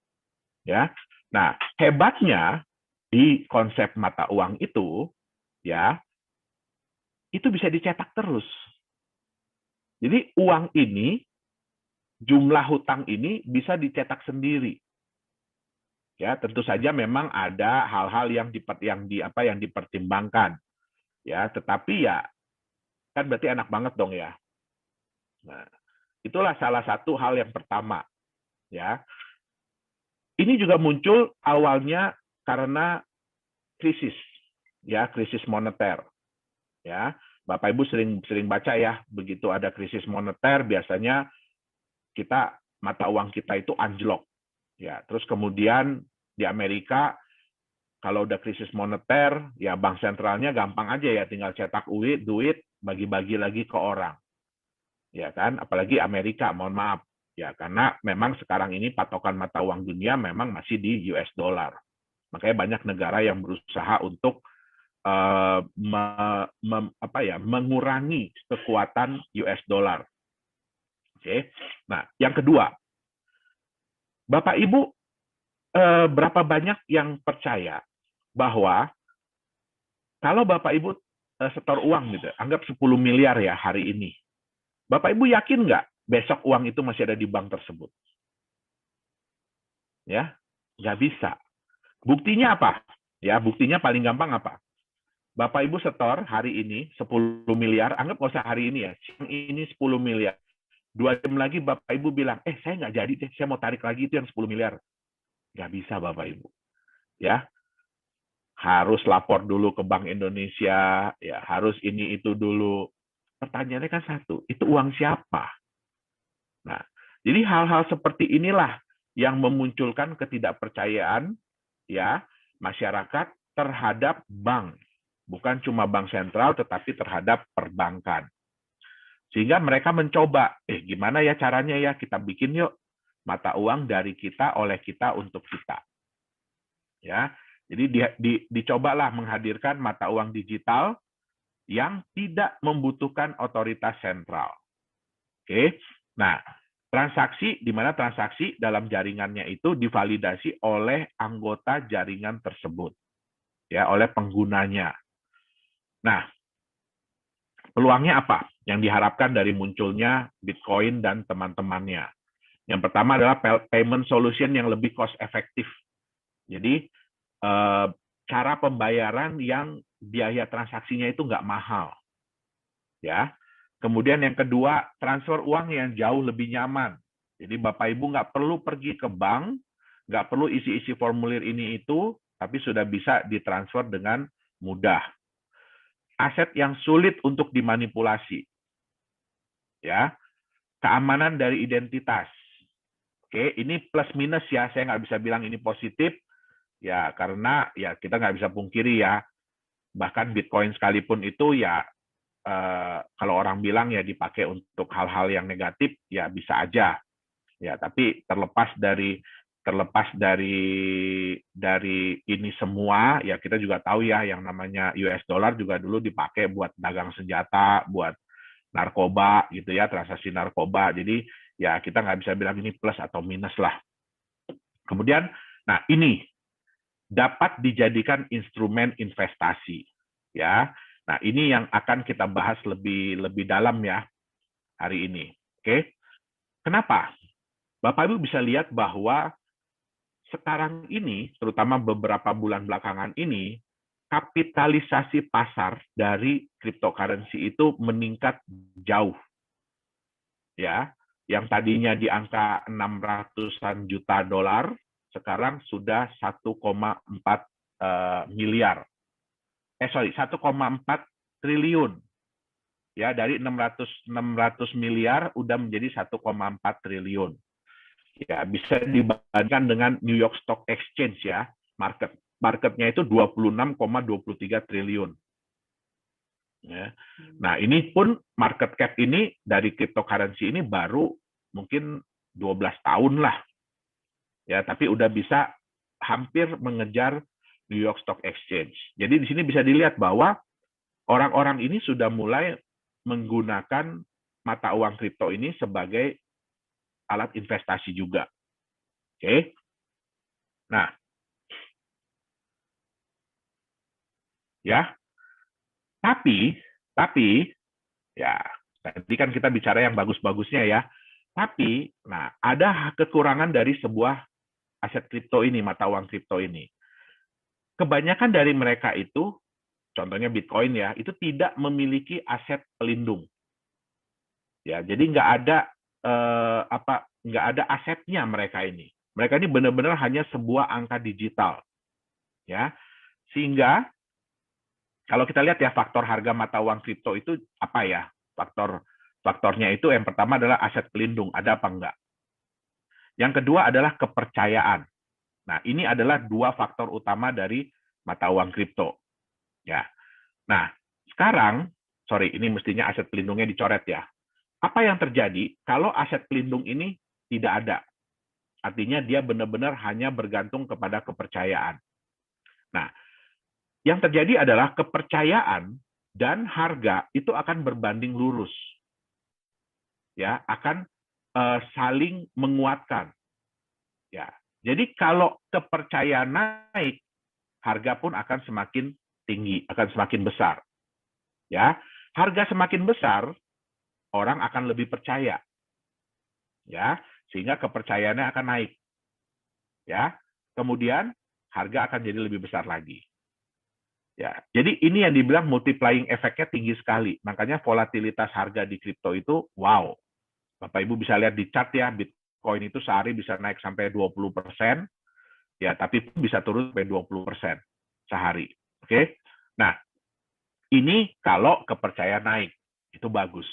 Ya. Nah, hebatnya di konsep mata uang itu, ya, itu bisa dicetak terus. Jadi uang ini, jumlah hutang ini bisa dicetak sendiri. Ya, tentu saja memang ada hal-hal yang dipertimbangkan. Ya, tetapi ya kan berarti enak banget dong ya. Nah, itulah salah satu hal yang pertama. Ya, ini juga muncul awalnya karena krisis, ya, krisis moneter. Ya, Bapak Ibu sering baca ya, begitu ada krisis moneter biasanya mata uang kita itu anjlok. Ya, terus kemudian di Amerika kalau udah krisis moneter, ya bank sentralnya gampang aja ya, tinggal cetak duit, bagi-bagi lagi ke orang. Ya kan, apalagi Amerika, mohon maaf. Ya, karena memang sekarang ini patokan mata uang dunia memang masih di US dollar. Makanya banyak negara yang berusaha untuk mengurangi kekuatan US dollar. Oke. Nah, yang kedua, Bapak Ibu berapa banyak yang percaya bahwa kalau Bapak Ibu setor uang gitu, anggap 10 miliar ya hari ini. Bapak Ibu yakin nggak besok uang itu masih ada di bank tersebut? Ya, nggak bisa. Buktinya apa? Ya, buktinya paling gampang apa? Bapak Ibu setor hari ini 10 miliar, anggap nggak usah hari ini ya, siang ini 10 miliar. 2 jam lagi Bapak Ibu bilang, saya nggak jadi deh, saya mau tarik lagi itu yang 10 miliar. Nggak bisa Bapak Ibu. Ya, harus lapor dulu ke Bank Indonesia, ya harus ini itu dulu. Pertanyaannya kan satu, itu uang siapa? Nah, jadi hal-hal seperti inilah yang memunculkan ketidakpercayaan ya masyarakat terhadap bank. Bukan cuma bank sentral, tetapi terhadap perbankan. Sehingga mereka mencoba, gimana ya caranya ya, kita bikin yuk mata uang dari kita, oleh kita, untuk kita. Ya, jadi dicobalah menghadirkan mata uang digital yang tidak membutuhkan otoritas sentral. Oke, nah transaksi di mana transaksi dalam jaringannya itu divalidasi oleh anggota jaringan tersebut, ya, oleh penggunanya. Nah, peluangnya apa yang diharapkan dari munculnya Bitcoin dan teman-temannya? Yang pertama adalah payment solution yang lebih cost efektif. Jadi cara pembayaran yang biaya transaksinya itu nggak mahal, ya. Kemudian yang kedua, transfer uang yang jauh lebih nyaman. Jadi Bapak Ibu nggak perlu pergi ke bank, nggak perlu isi-isi formulir ini itu, tapi sudah bisa ditransfer dengan mudah. Aset yang sulit untuk dimanipulasi, ya, keamanan dari identitas. Oke, ini plus minus ya, saya nggak bisa bilang ini positif, ya karena ya kita nggak bisa pungkiri ya, bahkan Bitcoin sekalipun itu ya kalau orang bilang ya dipakai untuk hal-hal yang negatif ya bisa aja, ya tapi terlepas dari ini semua, ya kita juga tahu ya yang namanya US dollar juga dulu dipakai buat dagang senjata, buat narkoba gitu ya, transaksi narkoba. Jadi ya kita nggak bisa bilang ini plus atau minus lah. Kemudian, nah ini dapat dijadikan instrumen investasi, ya. Nah ini yang akan kita bahas lebih dalam ya hari ini. Oke, kenapa? Bapak Ibu bisa lihat bahwa sekarang ini, terutama beberapa bulan belakangan ini, kapitalisasi pasar dari cryptocurrency itu meningkat jauh. Ya, yang tadinya di angka 600-an juta dolar, sekarang sudah 1,4 miliar. 1,4 triliun. Ya, dari 600 miliar udah menjadi 1,4 triliun. Ya, bisa dibandingkan dengan New York Stock Exchange ya, marketnya itu 26,23 triliun. Ya. Nah, ini pun market cap ini dari cryptocurrency ini baru mungkin 12 tahun lah. Ya, tapi udah bisa hampir mengejar New York Stock Exchange. Jadi di sini bisa dilihat bahwa orang-orang ini sudah mulai menggunakan mata uang kripto ini sebagai alat investasi juga. Oke. Nah, ya. Tapi ya, tadi kan kita bicara yang bagus-bagusnya ya. Tapi, nah, ada kekurangan dari sebuah aset kripto ini, mata uang kripto ini. Kebanyakan dari mereka itu, contohnya Bitcoin ya, itu tidak memiliki aset pelindung. Ya, jadi nggak ada asetnya mereka ini. Mereka ini benar-benar hanya sebuah angka digital, ya. Sehingga kalau kita lihat ya faktor harga mata uang kripto itu apa ya? Faktornya itu yang pertama adalah aset pelindung, ada apa enggak? Yang kedua adalah kepercayaan. Nah, ini adalah dua faktor utama dari mata uang kripto. Ya. Nah, sekarang, ini mestinya aset pelindungnya dicoret ya. Apa yang terjadi kalau aset pelindung ini tidak ada? Artinya dia benar-benar hanya bergantung kepada kepercayaan. Nah, yang terjadi adalah kepercayaan dan harga itu akan berbanding lurus. Ya, akan saling menguatkan. Ya. Jadi kalau kepercayaan naik, harga pun akan semakin tinggi, akan semakin besar. Ya, harga semakin besar, orang akan lebih percaya. Ya, sehingga kepercayaannya akan naik. Ya. Kemudian harga akan jadi lebih besar lagi. Ya, jadi ini yang dibilang multiplying efeknya tinggi sekali. Makanya volatilitas harga di kripto itu wow. Bapak Ibu bisa lihat di chart ya, Bitcoin itu sehari bisa naik sampai 20%, ya tapi bisa turun sampai 20% sehari. Oke. Nah, ini kalau kepercayaan naik, itu bagus.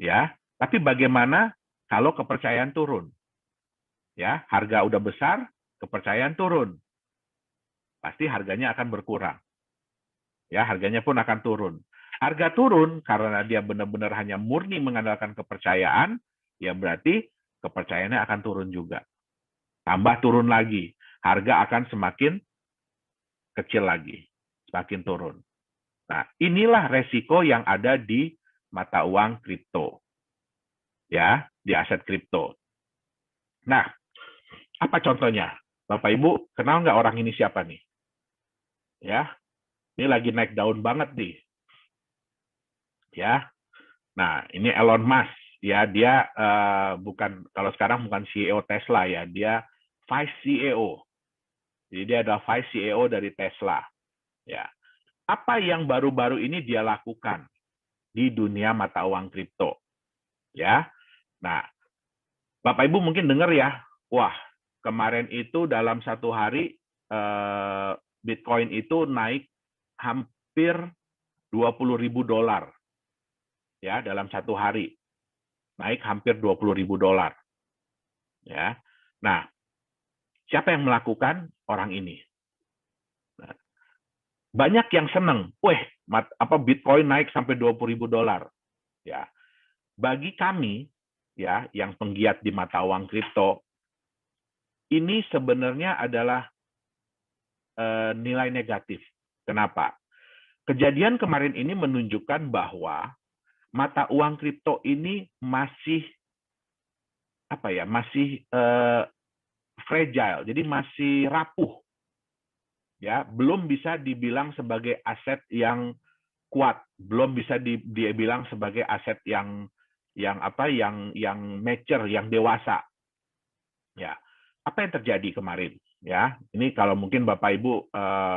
Ya, tapi bagaimana kalau kepercayaan turun? Ya, harga udah besar, kepercayaan turun. Pasti harganya akan berkurang. Ya, harganya pun akan turun. Harga turun karena dia benar-benar hanya murni mengandalkan kepercayaan, ya berarti kepercayaannya akan turun juga. Tambah turun lagi, harga akan semakin kecil lagi, semakin turun. Nah, inilah resiko yang ada di mata uang kripto. Ya, di aset kripto. Nah, apa contohnya? Bapak Ibu, kenal nggak orang ini siapa nih? Ya, ini lagi naik daun banget nih. Ya, nah ini Elon Musk. Ya, dia kalau sekarang bukan CEO Tesla ya, dia Vice CEO. Jadi dia adalah Vice CEO dari Tesla. Ya, apa yang baru-baru ini dia lakukan di dunia mata uang kripto? Ya, nah Bapak Ibu mungkin dengar ya, wah kemarin itu dalam satu hari Bitcoin itu naik hampir $20.000 ya dalam satu hari, naik hampir $20.000 ya. Nah, siapa yang melakukan? Orang ini. Nah, banyak yang seneng, Bitcoin naik sampai $20.000 ya. Bagi kami ya yang penggiat di mata uang kripto, ini sebenarnya adalah nilai negatif. Kenapa? Kejadian kemarin ini menunjukkan bahwa mata uang kripto ini masih fragile, jadi masih rapuh, ya, belum bisa dibilang sebagai aset yang kuat, belum bisa dibilang sebagai aset yang mature, yang dewasa, ya. Apa yang terjadi kemarin? Ya, ini kalau mungkin Bapak Ibu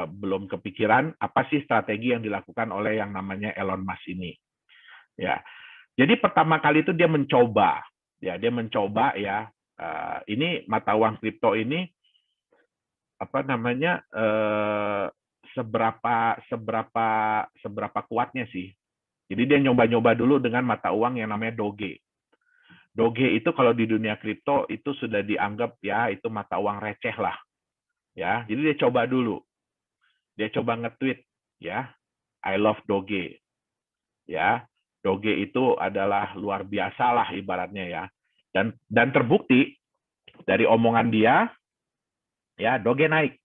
belum kepikiran apa sih strategi yang dilakukan oleh yang namanya Elon Musk ini. Ya, jadi pertama kali itu dia mencoba ini mata uang kripto ini seberapa kuatnya sih. Jadi dia nyoba-nyoba dulu dengan mata uang yang namanya Doge. Doge itu kalau di dunia kripto itu sudah dianggap ya itu mata uang receh lah. Ya, jadi dia coba dulu. Dia coba nge-tweet ya, I love Doge. Ya, Doge itu adalah luar biasa lah ibaratnya ya. Dan terbukti dari omongan dia ya, Doge naik.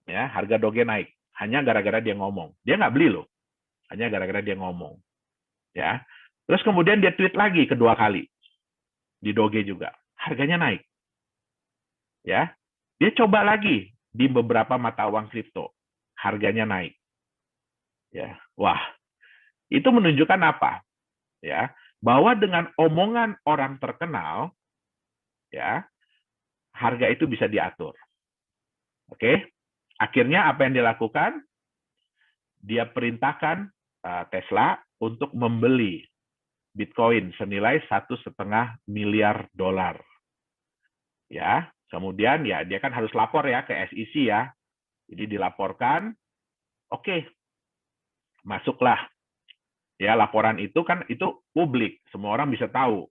Ya, harga Doge naik hanya gara-gara dia ngomong. Dia nggak beli loh. Hanya gara-gara dia ngomong. Ya. Terus kemudian dia tweet lagi kedua kali. Di Doge juga. Harganya naik. Ya. Dia coba lagi di beberapa mata uang kripto, harganya naik. Ya, wah, itu menunjukkan apa? Ya, bahwa dengan omongan orang terkenal, ya, harga itu bisa diatur. Oke, akhirnya apa yang dilakukan? Dia perintahkan Tesla untuk membeli Bitcoin senilai $1,5 miliar. Ya, kemudian ya dia kan harus lapor ya ke SEC ya. Jadi dilaporkan, oke, masuklah. Ya, laporan itu kan itu publik, semua orang bisa tahu.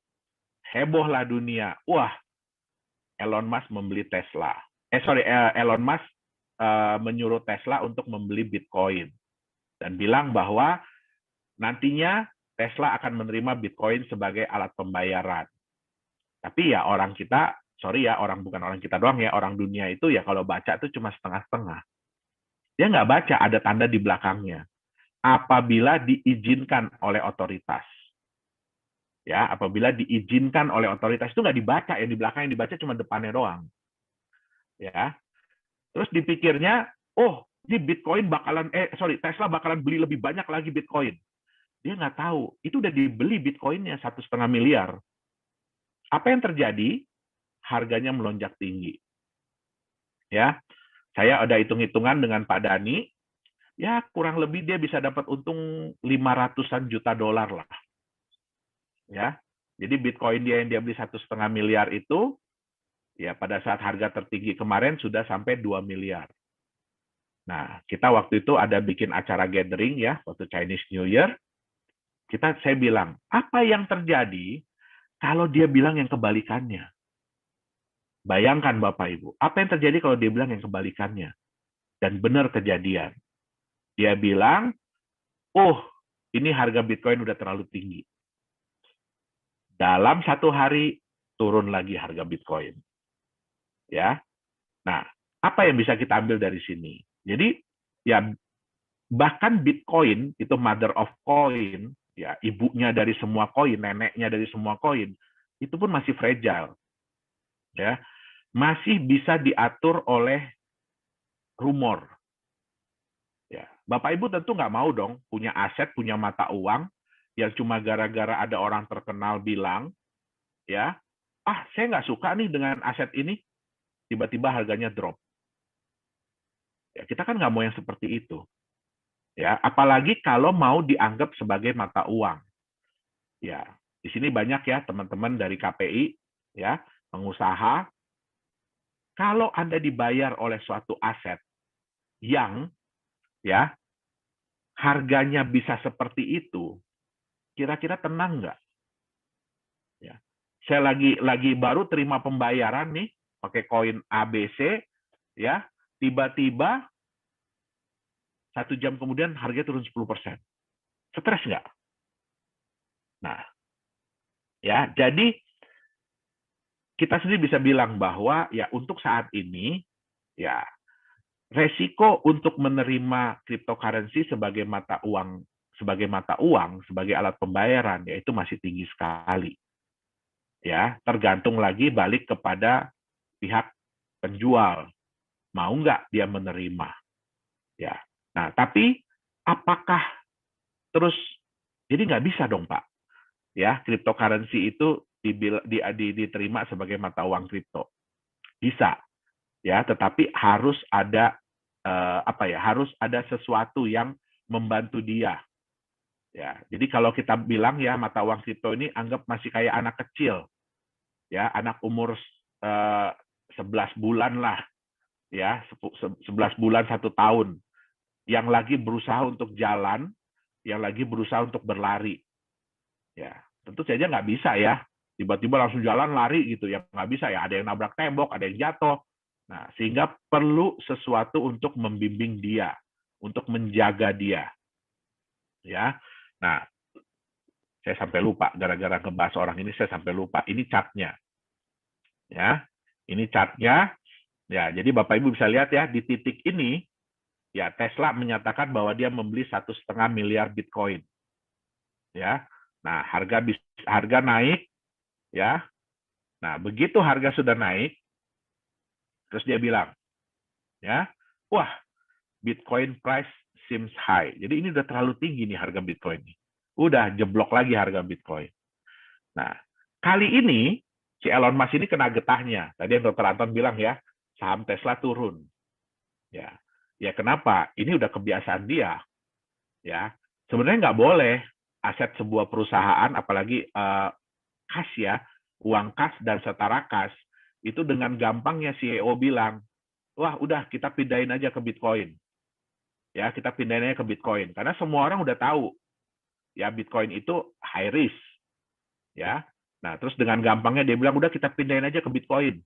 Hebohlah dunia. Wah, Elon Musk membeli Tesla. Elon Musk menyuruh Tesla untuk membeli Bitcoin dan bilang bahwa nantinya Tesla akan menerima Bitcoin sebagai alat pembayaran. Tapi ya orang kita, bukan orang kita doang ya, orang dunia itu ya kalau baca itu cuma setengah-setengah. Dia nggak baca ada tanda di belakangnya. Apabila diizinkan oleh otoritas. Ya, apabila diizinkan oleh otoritas itu nggak dibaca, yang di belakang yang dibaca cuma depannya doang. Ya. Terus dipikirnya, oh, ini Bitcoin Tesla bakalan beli lebih banyak lagi Bitcoin. Dia nggak tahu, itu udah dibeli Bitcoinnya $1,5 miliar. Apa yang terjadi? Harganya melonjak tinggi. Ya, saya ada hitung-hitungan dengan Pak Dani, ya kurang lebih dia bisa dapat untung 500-an juta dolar lah. Ya, jadi Bitcoin dia yang dia beli $1,5 miliar itu, ya pada saat harga tertinggi kemarin sudah sampai 2 miliar. Nah, kita waktu itu ada bikin acara gathering ya, waktu Chinese New Year. Saya bilang, apa yang terjadi kalau dia bilang yang kebalikannya? Bayangkan Bapak Ibu, apa yang terjadi kalau dia bilang yang kebalikannya? Dan benar kejadian. Dia bilang, oh, ini harga Bitcoin udah terlalu tinggi. Dalam satu hari, turun lagi harga Bitcoin. Ya, nah, apa yang bisa kita ambil dari sini? Jadi, ya, bahkan Bitcoin, itu mother of coin, ya, ibunya dari semua koin, neneknya dari semua koin, itu pun masih fragile. Ya, masih bisa diatur oleh rumor. Ya, Bapak Ibu tentu nggak mau dong punya aset, punya mata uang yang cuma gara-gara ada orang terkenal bilang, ya, saya nggak suka nih dengan aset ini, tiba-tiba harganya drop. Ya, kita kan nggak mau yang seperti itu. Ya, apalagi kalau mau dianggap sebagai mata uang. Ya, di sini banyak ya teman-teman dari KPI, ya, pengusaha Kalau Anda dibayar oleh suatu aset yang ya harganya bisa seperti itu, kira-kira tenang nggak? Ya. Saya lagi baru terima pembayaran nih pakai koin ABC, ya, tiba-tiba 1 jam kemudian harga turun 10%. Stres nggak? Nah, ya, jadi kita sendiri bisa bilang bahwa ya untuk saat ini, ya resiko untuk menerima cryptocurrency sebagai mata uang, sebagai alat pembayaran, yaitu masih tinggi sekali. Ya, tergantung lagi balik kepada pihak penjual, mau nggak dia menerima. Ya, nah tapi apakah terus jadi nggak bisa dong Pak? Ya, cryptocurrency itu diterima sebagai mata uang kripto. Bisa, ya, tetapi harus ada harus ada sesuatu yang membantu dia. Ya, jadi kalau kita bilang ya mata uang kripto ini anggap masih kayak anak kecil, ya, anak umur 11 bulan lah, ya, 11 bulan 1 tahun, yang lagi berusaha untuk jalan, yang lagi berusaha untuk berlari. Ya, tentu saja nggak bisa ya, tiba-tiba langsung jalan lari gitu ya, nggak bisa ya, ada yang nabrak tembok, ada yang jatuh. Nah, sehingga perlu sesuatu untuk membimbing dia, untuk menjaga dia. Ya, nah, saya sampai lupa, gara-gara ngebahas orang ini, saya sampai lupa. Ini chartnya. Ya, ini chartnya. Ya, jadi Bapak Ibu bisa lihat ya, di titik ini, ya Tesla menyatakan bahwa dia membeli 1,5 miliar Bitcoin. Ya, nah harga naik, ya. Nah, begitu harga sudah naik, terus dia bilang, ya, wah, Bitcoin price seems high. Jadi ini udah terlalu tinggi nih harga Bitcoin ini. Udah jeblok lagi harga Bitcoin. Nah, kali ini si Elon Musk ini kena getahnya. Tadi yang Dr. Anton bilang ya, saham Tesla turun. Ya, ya kenapa? Ini udah kebiasaan dia. Ya, sebenarnya nggak boleh aset sebuah perusahaan, apalagi kas ya, uang kas dan setara kas, itu dengan gampangnya CEO bilang, wah udah kita pindahin aja ke Bitcoin. Ya, kita pindahin aja ke Bitcoin. Karena semua orang udah tahu, ya Bitcoin itu high risk. Ya, nah terus dengan gampangnya dia bilang, udah kita pindahin aja ke Bitcoin.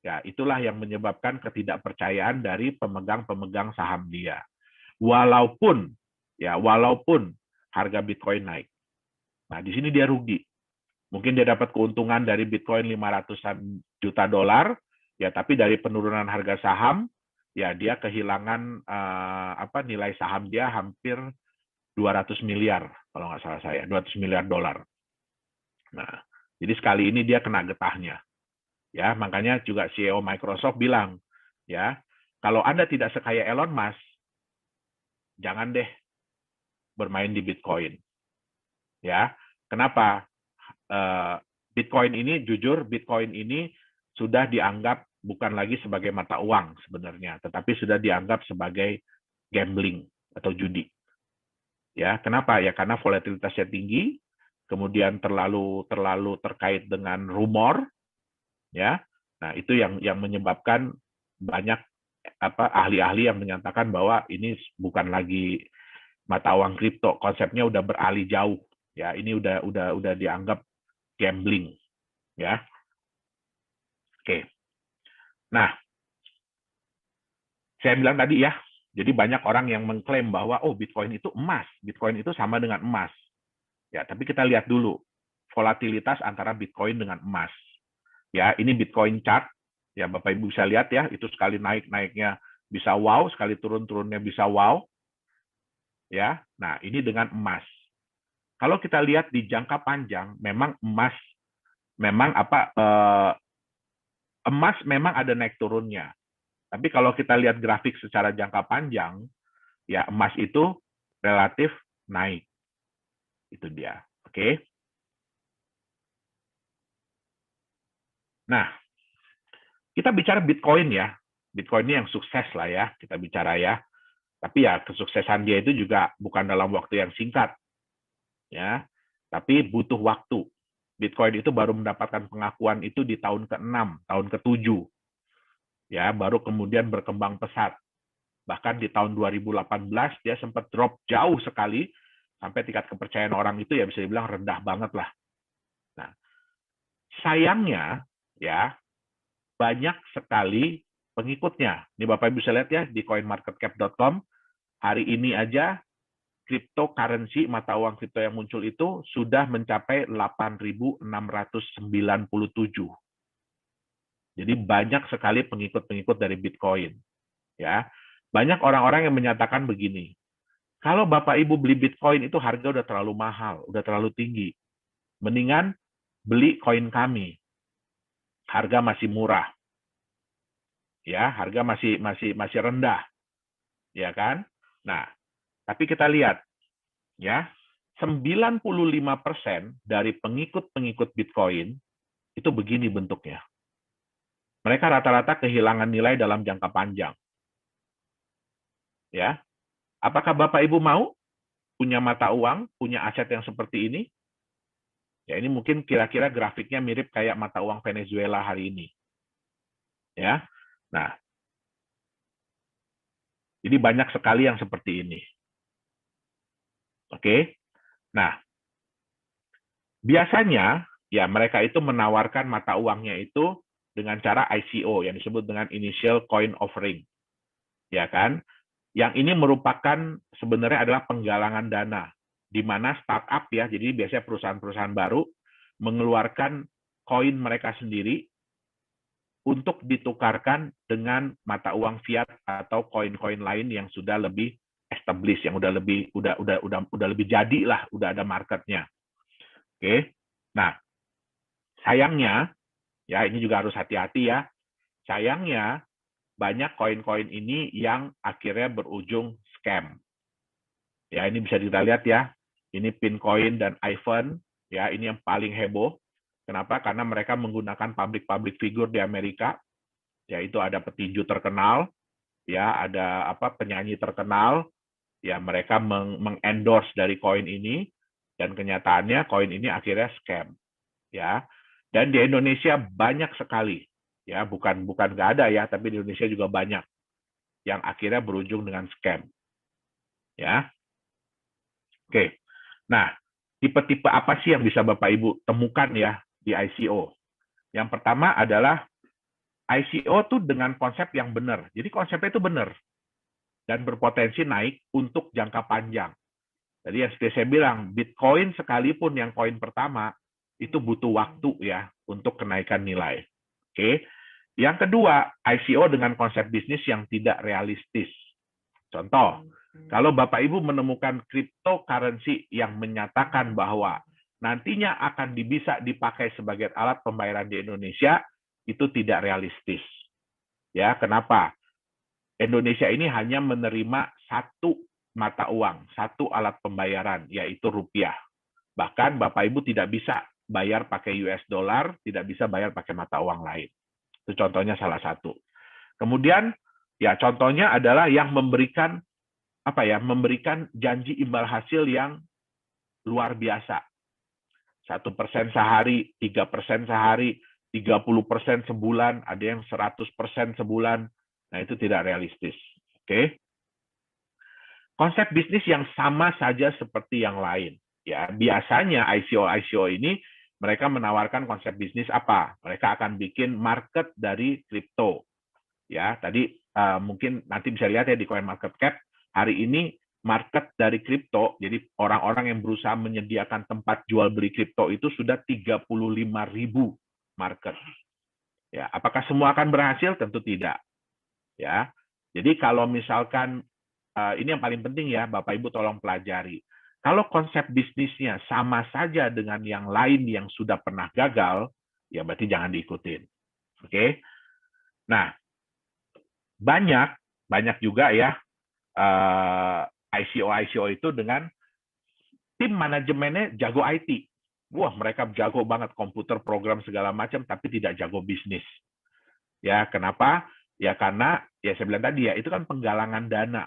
Ya, itulah yang menyebabkan ketidakpercayaan dari pemegang-pemegang saham dia. Walaupun harga Bitcoin naik. Nah, di sini dia rugi. Mungkin dia dapat keuntungan dari Bitcoin 500-an juta dolar, ya tapi dari penurunan harga saham, ya dia kehilangan nilai saham dia hampir 200 miliar kalau nggak salah saya, 200 miliar dolar. Nah, jadi sekali ini dia kena getahnya. Ya, makanya juga CEO Microsoft bilang, ya, kalau Anda tidak sekaya Elon Musk, jangan deh bermain di Bitcoin. Ya, kenapa? Bitcoin ini, jujur, Bitcoin ini sudah dianggap bukan lagi sebagai mata uang sebenarnya, tetapi sudah dianggap sebagai gambling atau judi. Ya, kenapa? Ya karena volatilitasnya tinggi, kemudian terlalu terkait dengan rumor, ya. Nah, itu yang menyebabkan banyak ahli-ahli yang menyatakan bahwa ini bukan lagi mata uang kripto, konsepnya udah beralih jauh. Ya, ini udah dianggap gambling, ya. Oke. Nah, saya bilang tadi ya, jadi banyak orang yang mengklaim bahwa oh Bitcoin itu emas, Bitcoin itu sama dengan emas. Ya, tapi kita lihat dulu volatilitas antara Bitcoin dengan emas. Ya, ini Bitcoin chart. Ya, Bapak Ibu bisa lihat ya, itu sekali naiknya bisa wow, sekali turunnya bisa wow. Ya. Nah, ini dengan emas. Kalau kita lihat di jangka panjang, memang emas memang ada naik turunnya. Tapi kalau kita lihat grafik secara jangka panjang, ya emas itu relatif naik. Itu dia. Oke. Nah, kita bicara Bitcoin ya. Bitcoin ini yang sukses lah ya, kita bicara ya. Tapi ya kesuksesan dia itu juga bukan dalam waktu yang singkat. Ya. Tapi butuh waktu. Bitcoin itu baru mendapatkan pengakuan itu di tahun ke-6, tahun ke-7. ya, baru kemudian berkembang pesat. Bahkan di tahun 2018 dia sempat drop jauh sekali, sampai tingkat kepercayaan orang itu ya bisa dibilang rendah banget lah. Nah, sayangnya ya banyak sekali pengikutnya. Ini Bapak Ibu bisa lihat ya di coinmarketcap.com, hari ini aja cryptocurrency, mata uang kripto yang muncul itu sudah mencapai 8.697. Jadi banyak sekali pengikut-pengikut dari Bitcoin. Ya, banyak orang-orang yang menyatakan begini, kalau Bapak Ibu beli Bitcoin itu harga udah terlalu mahal, udah terlalu tinggi. Mendingan beli koin kami. Harga masih murah. Ya, harga masih rendah. Ya kan? Nah, tapi kita lihat ya, 95% dari pengikut-pengikut Bitcoin itu begini bentuknya. Mereka rata-rata kehilangan nilai dalam jangka panjang. Ya. Apakah Bapak Ibu mau punya mata uang, punya aset yang seperti ini? Ya, ini mungkin kira-kira grafiknya mirip kayak mata uang Venezuela hari ini. Ya. Nah, jadi banyak sekali yang seperti ini. Oke. Nah, biasanya ya mereka itu menawarkan mata uangnya itu dengan cara ICO yang disebut dengan Initial Coin Offering. Ya kan? Yang ini merupakan sebenarnya adalah penggalangan dana di mana startup ya, jadi biasanya perusahaan-perusahaan baru mengeluarkan koin mereka sendiri untuk ditukarkan dengan mata uang fiat atau koin-koin lain yang sudah lebih established, yang udah lebih jadi lah, udah ada marketnya. Oke. Nah, sayangnya ya ini juga harus hati-hati ya. Sayangnya banyak koin-koin ini yang akhirnya berujung scam. Ya, ini bisa kita lihat ya. Ini Pincoin dan iPhone, ya, ini yang paling heboh. Kenapa? Karena mereka menggunakan public figure di Amerika, yaitu ada petinju terkenal, ya, ada penyanyi terkenal, ya, mereka mengendorse dari koin ini, dan kenyataannya koin ini akhirnya scam, ya. Dan di Indonesia banyak sekali, ya, bukan nggak ada ya, tapi di Indonesia juga banyak yang akhirnya berujung dengan scam, ya. Oke. Nah, tipe-tipe apa sih yang bisa Bapak Ibu temukan ya di ICO? Yang pertama adalah ICO tuh dengan konsep yang benar. Jadi konsepnya itu benar dan berpotensi naik untuk jangka panjang. Jadi yang seperti saya bilang, Bitcoin sekalipun yang koin pertama itu butuh waktu ya untuk kenaikan nilai. Oke. Yang kedua, ICO dengan konsep bisnis yang tidak realistis. Contoh, kalau Bapak Ibu menemukan cryptocurrency yang menyatakan bahwa nantinya akan bisa dipakai sebagai alat pembayaran di Indonesia, itu tidak realistis. Ya, kenapa? Indonesia ini hanya menerima satu mata uang, satu alat pembayaran, yaitu rupiah. Bahkan Bapak Ibu tidak bisa bayar pakai US dollar, tidak bisa bayar pakai mata uang lain. Itu contohnya salah satu. Kemudian, ya contohnya adalah yang memberikan janji imbal hasil yang luar biasa. 1% sehari, 3% sehari, 30% sebulan, ada yang 100% sebulan. Nah, itu tidak realistis. Oke. Konsep bisnis yang sama saja seperti yang lain. Ya, biasanya ICO ini mereka menawarkan konsep bisnis apa? Mereka akan bikin market dari kripto. Ya, tadi mungkin nanti bisa lihat ya di CoinMarketCap, hari ini market dari kripto, jadi orang-orang yang berusaha menyediakan tempat jual beli kripto itu sudah 35.000 market. Ya, apakah semua akan berhasil? Tentu tidak. Ya, jadi kalau misalkan ini yang paling penting ya, Bapak Ibu tolong pelajari. Kalau konsep bisnisnya sama saja dengan yang lain yang sudah pernah gagal, ya berarti jangan diikutin. Oke? Nah, banyak juga ya ICO itu dengan tim manajemennya jago IT. Wah, mereka jago banget komputer, program segala macam, tapi tidak jago bisnis. Ya, kenapa? Ya karena ya saya bilang tadi ya, itu kan penggalangan dana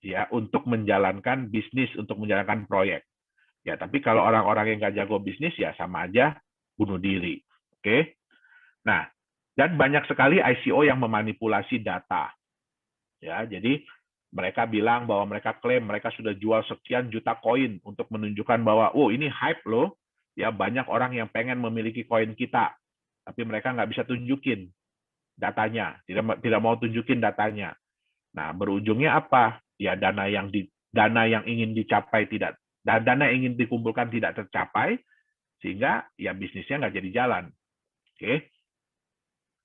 ya untuk menjalankan bisnis, untuk menjalankan proyek. Ya, tapi kalau orang-orang yang nggak jago bisnis ya sama aja bunuh diri. Oke? Nah, Dan banyak sekali ICO yang memanipulasi data. Ya, jadi mereka bilang bahwa mereka klaim mereka sudah jual sekian juta koin untuk menunjukkan bahwa, oh ini hype loh, ya banyak orang yang pengen memiliki koin kita, tapi mereka nggak bisa tunjukin datanya, tidak mau tunjukin datanya. Nah, berujungnya apa? Ya dana yang ingin dicapai tidak, dana yang ingin dikumpulkan tidak tercapai, sehingga ya bisnisnya nggak jadi jalan. Oke.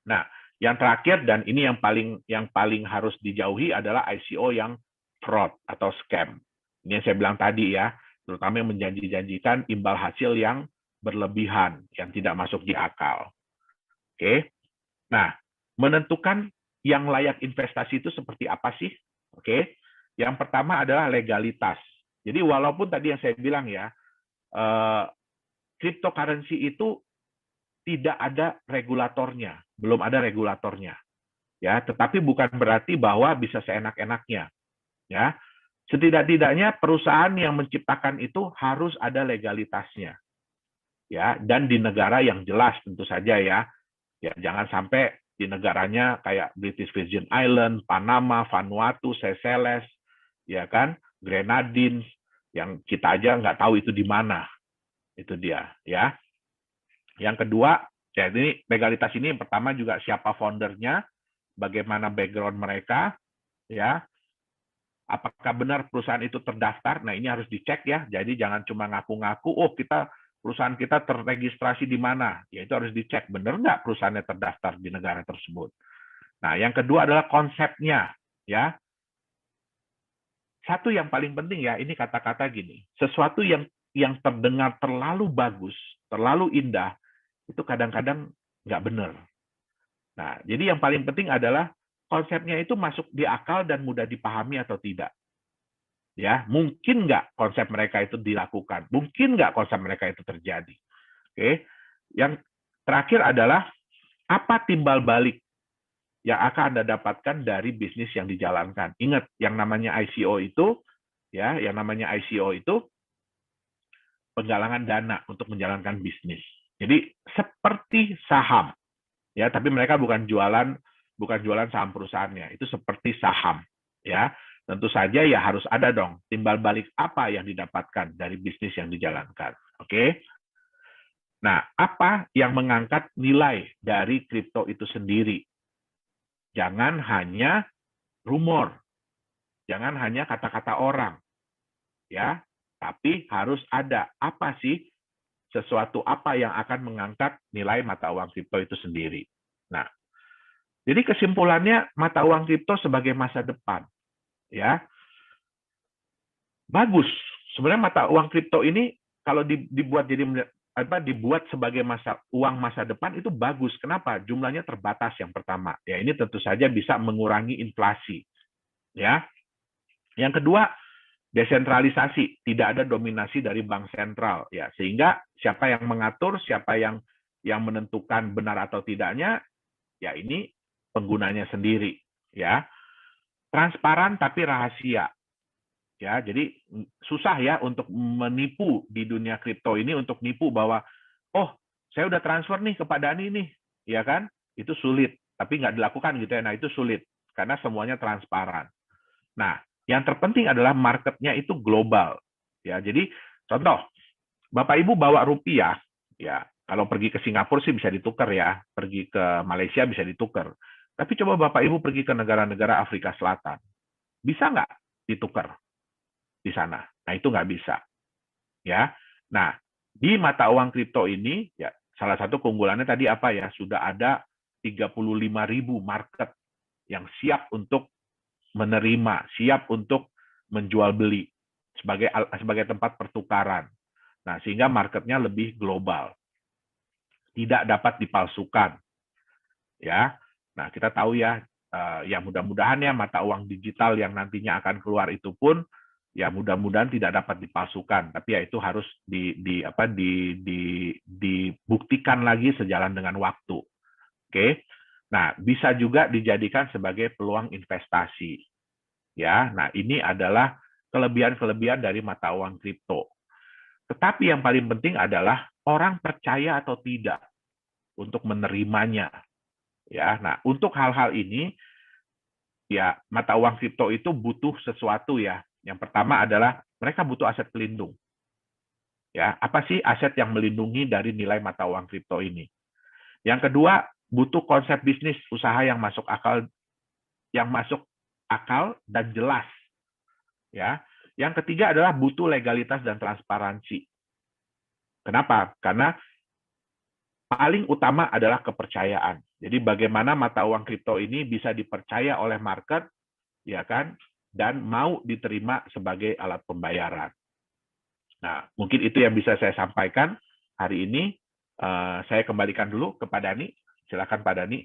Nah, yang terakhir dan ini yang paling harus dijauhi adalah ICO yang fraud atau scam. Ini yang saya bilang tadi ya, terutama yang menjanjikan imbal hasil yang berlebihan, yang tidak masuk di akal. Oke. Nah, menentukan yang layak investasi itu seperti apa sih? Oke. Yang pertama adalah legalitas. Jadi walaupun tadi yang saya bilang ya, cryptocurrency itu tidak ada regulatornya, belum ada regulatornya. Ya, tetapi bukan berarti bahwa bisa seenak-enaknya. Ya. Setidak-tidaknya perusahaan yang menciptakan itu harus ada legalitasnya. Ya, dan di negara yang jelas tentu saja ya. Ya, jangan sampai di negaranya kayak British Virgin Island, Panama, Vanuatu, Seychelles, ya kan, Grenadines, yang kita aja nggak tahu itu di mana. Itu dia, ya. Yang kedua, ya ini legalitas ini yang pertama juga siapa foundernya, bagaimana background mereka, ya. Apakah benar perusahaan itu terdaftar? Nah, ini harus dicek ya. Jadi jangan cuma ngaku-ngaku, oh perusahaan kita terregistrasi di mana? Ya itu harus dicek, benar nggak perusahaannya terdaftar di negara tersebut. Nah, yang kedua adalah konsepnya, ya. Satu yang paling penting ya, ini kata-kata gini, sesuatu yang terdengar terlalu bagus, terlalu indah, itu kadang-kadang nggak benar. Nah, jadi yang paling penting adalah konsepnya itu masuk di akal dan mudah dipahami atau tidak. Ya, mungkin nggak konsep mereka itu dilakukan, mungkin nggak konsep mereka itu terjadi. Oke, yang terakhir adalah apa timbal balik yang akan Anda dapatkan dari bisnis yang dijalankan. Ingat, yang namanya ICO itu, ya, yang namanya ICO itu penggalangan dana untuk menjalankan bisnis. Jadi seperti saham, ya, tapi mereka bukan jualan saham perusahaannya, itu seperti saham, ya. Tentu saja ya harus ada dong timbal balik apa yang didapatkan dari bisnis yang dijalankan. Oke. Nah, apa yang mengangkat nilai dari kripto itu sendiri? Jangan hanya rumor, jangan hanya kata-kata orang, ya. Tapi harus ada apa sih sesuatu apa yang akan mengangkat nilai mata uang kripto itu sendiri. Nah, jadi kesimpulannya mata uang kripto sebagai masa depan. Ya, bagus. Sebenarnya mata uang kripto ini kalau dibuat sebagai uang masa depan itu bagus. Kenapa? Jumlahnya terbatas yang pertama. Ya, ini tentu saja bisa mengurangi inflasi. Ya. Yang kedua, desentralisasi, tidak ada dominasi dari bank sentral. Ya, sehingga siapa yang mengatur, siapa yang menentukan benar atau tidaknya, ya ini penggunanya sendiri. Ya. Transparan tapi rahasia. Ya, jadi susah ya untuk menipu di dunia kripto ini, untuk nipu bahwa, oh, saya udah transfer nih ke Pak Dani nih, ya kan? Itu sulit, tapi nggak dilakukan gitu ya. Nah, itu sulit, karena semuanya transparan. Nah, yang terpenting adalah marketnya itu global. Ya, jadi contoh, Bapak Ibu bawa rupiah, ya, kalau pergi ke Singapura sih bisa ditukar ya, pergi ke Malaysia bisa ditukar. Tapi coba Bapak Ibu pergi ke negara-negara Afrika Selatan, bisa nggak ditukar di sana? Nah, itu nggak bisa. Ya. Nah, di mata uang kripto ini, ya salah satu keunggulannya tadi apa ya? Sudah ada 35.000 market yang siap untuk menerima, siap untuk menjual beli sebagai tempat pertukaran. Nah, sehingga marketnya lebih global. Tidak dapat dipalsukan. Ya. Nah, kita tahu ya, ya mudah-mudahan ya mata uang digital yang nantinya akan keluar itu pun ya mudah-mudahan tidak dapat dipalsukan, tapi ya itu harus dibuktikan lagi sejalan dengan waktu. Oke. Nah, bisa juga dijadikan sebagai peluang investasi. Ya, nah ini adalah kelebihan-kelebihan dari mata uang kripto. Tetapi yang paling penting adalah orang percaya atau tidak untuk menerimanya. Ya, nah untuk hal-hal ini ya mata uang kripto itu butuh sesuatu ya. Yang pertama adalah mereka butuh aset pelindung. Ya, apa sih aset yang melindungi dari nilai mata uang kripto ini? Yang kedua, butuh konsep bisnis usaha yang masuk akal dan jelas. Ya. Yang ketiga adalah butuh legalitas dan transparansi. Kenapa? Karena paling utama adalah kepercayaan. Jadi bagaimana mata uang kripto ini bisa dipercaya oleh market, ya kan, dan mau diterima sebagai alat pembayaran. Nah, mungkin itu yang bisa saya sampaikan hari ini. Saya kembalikan dulu ke Pak Dhani. Silakan Pak Dhani.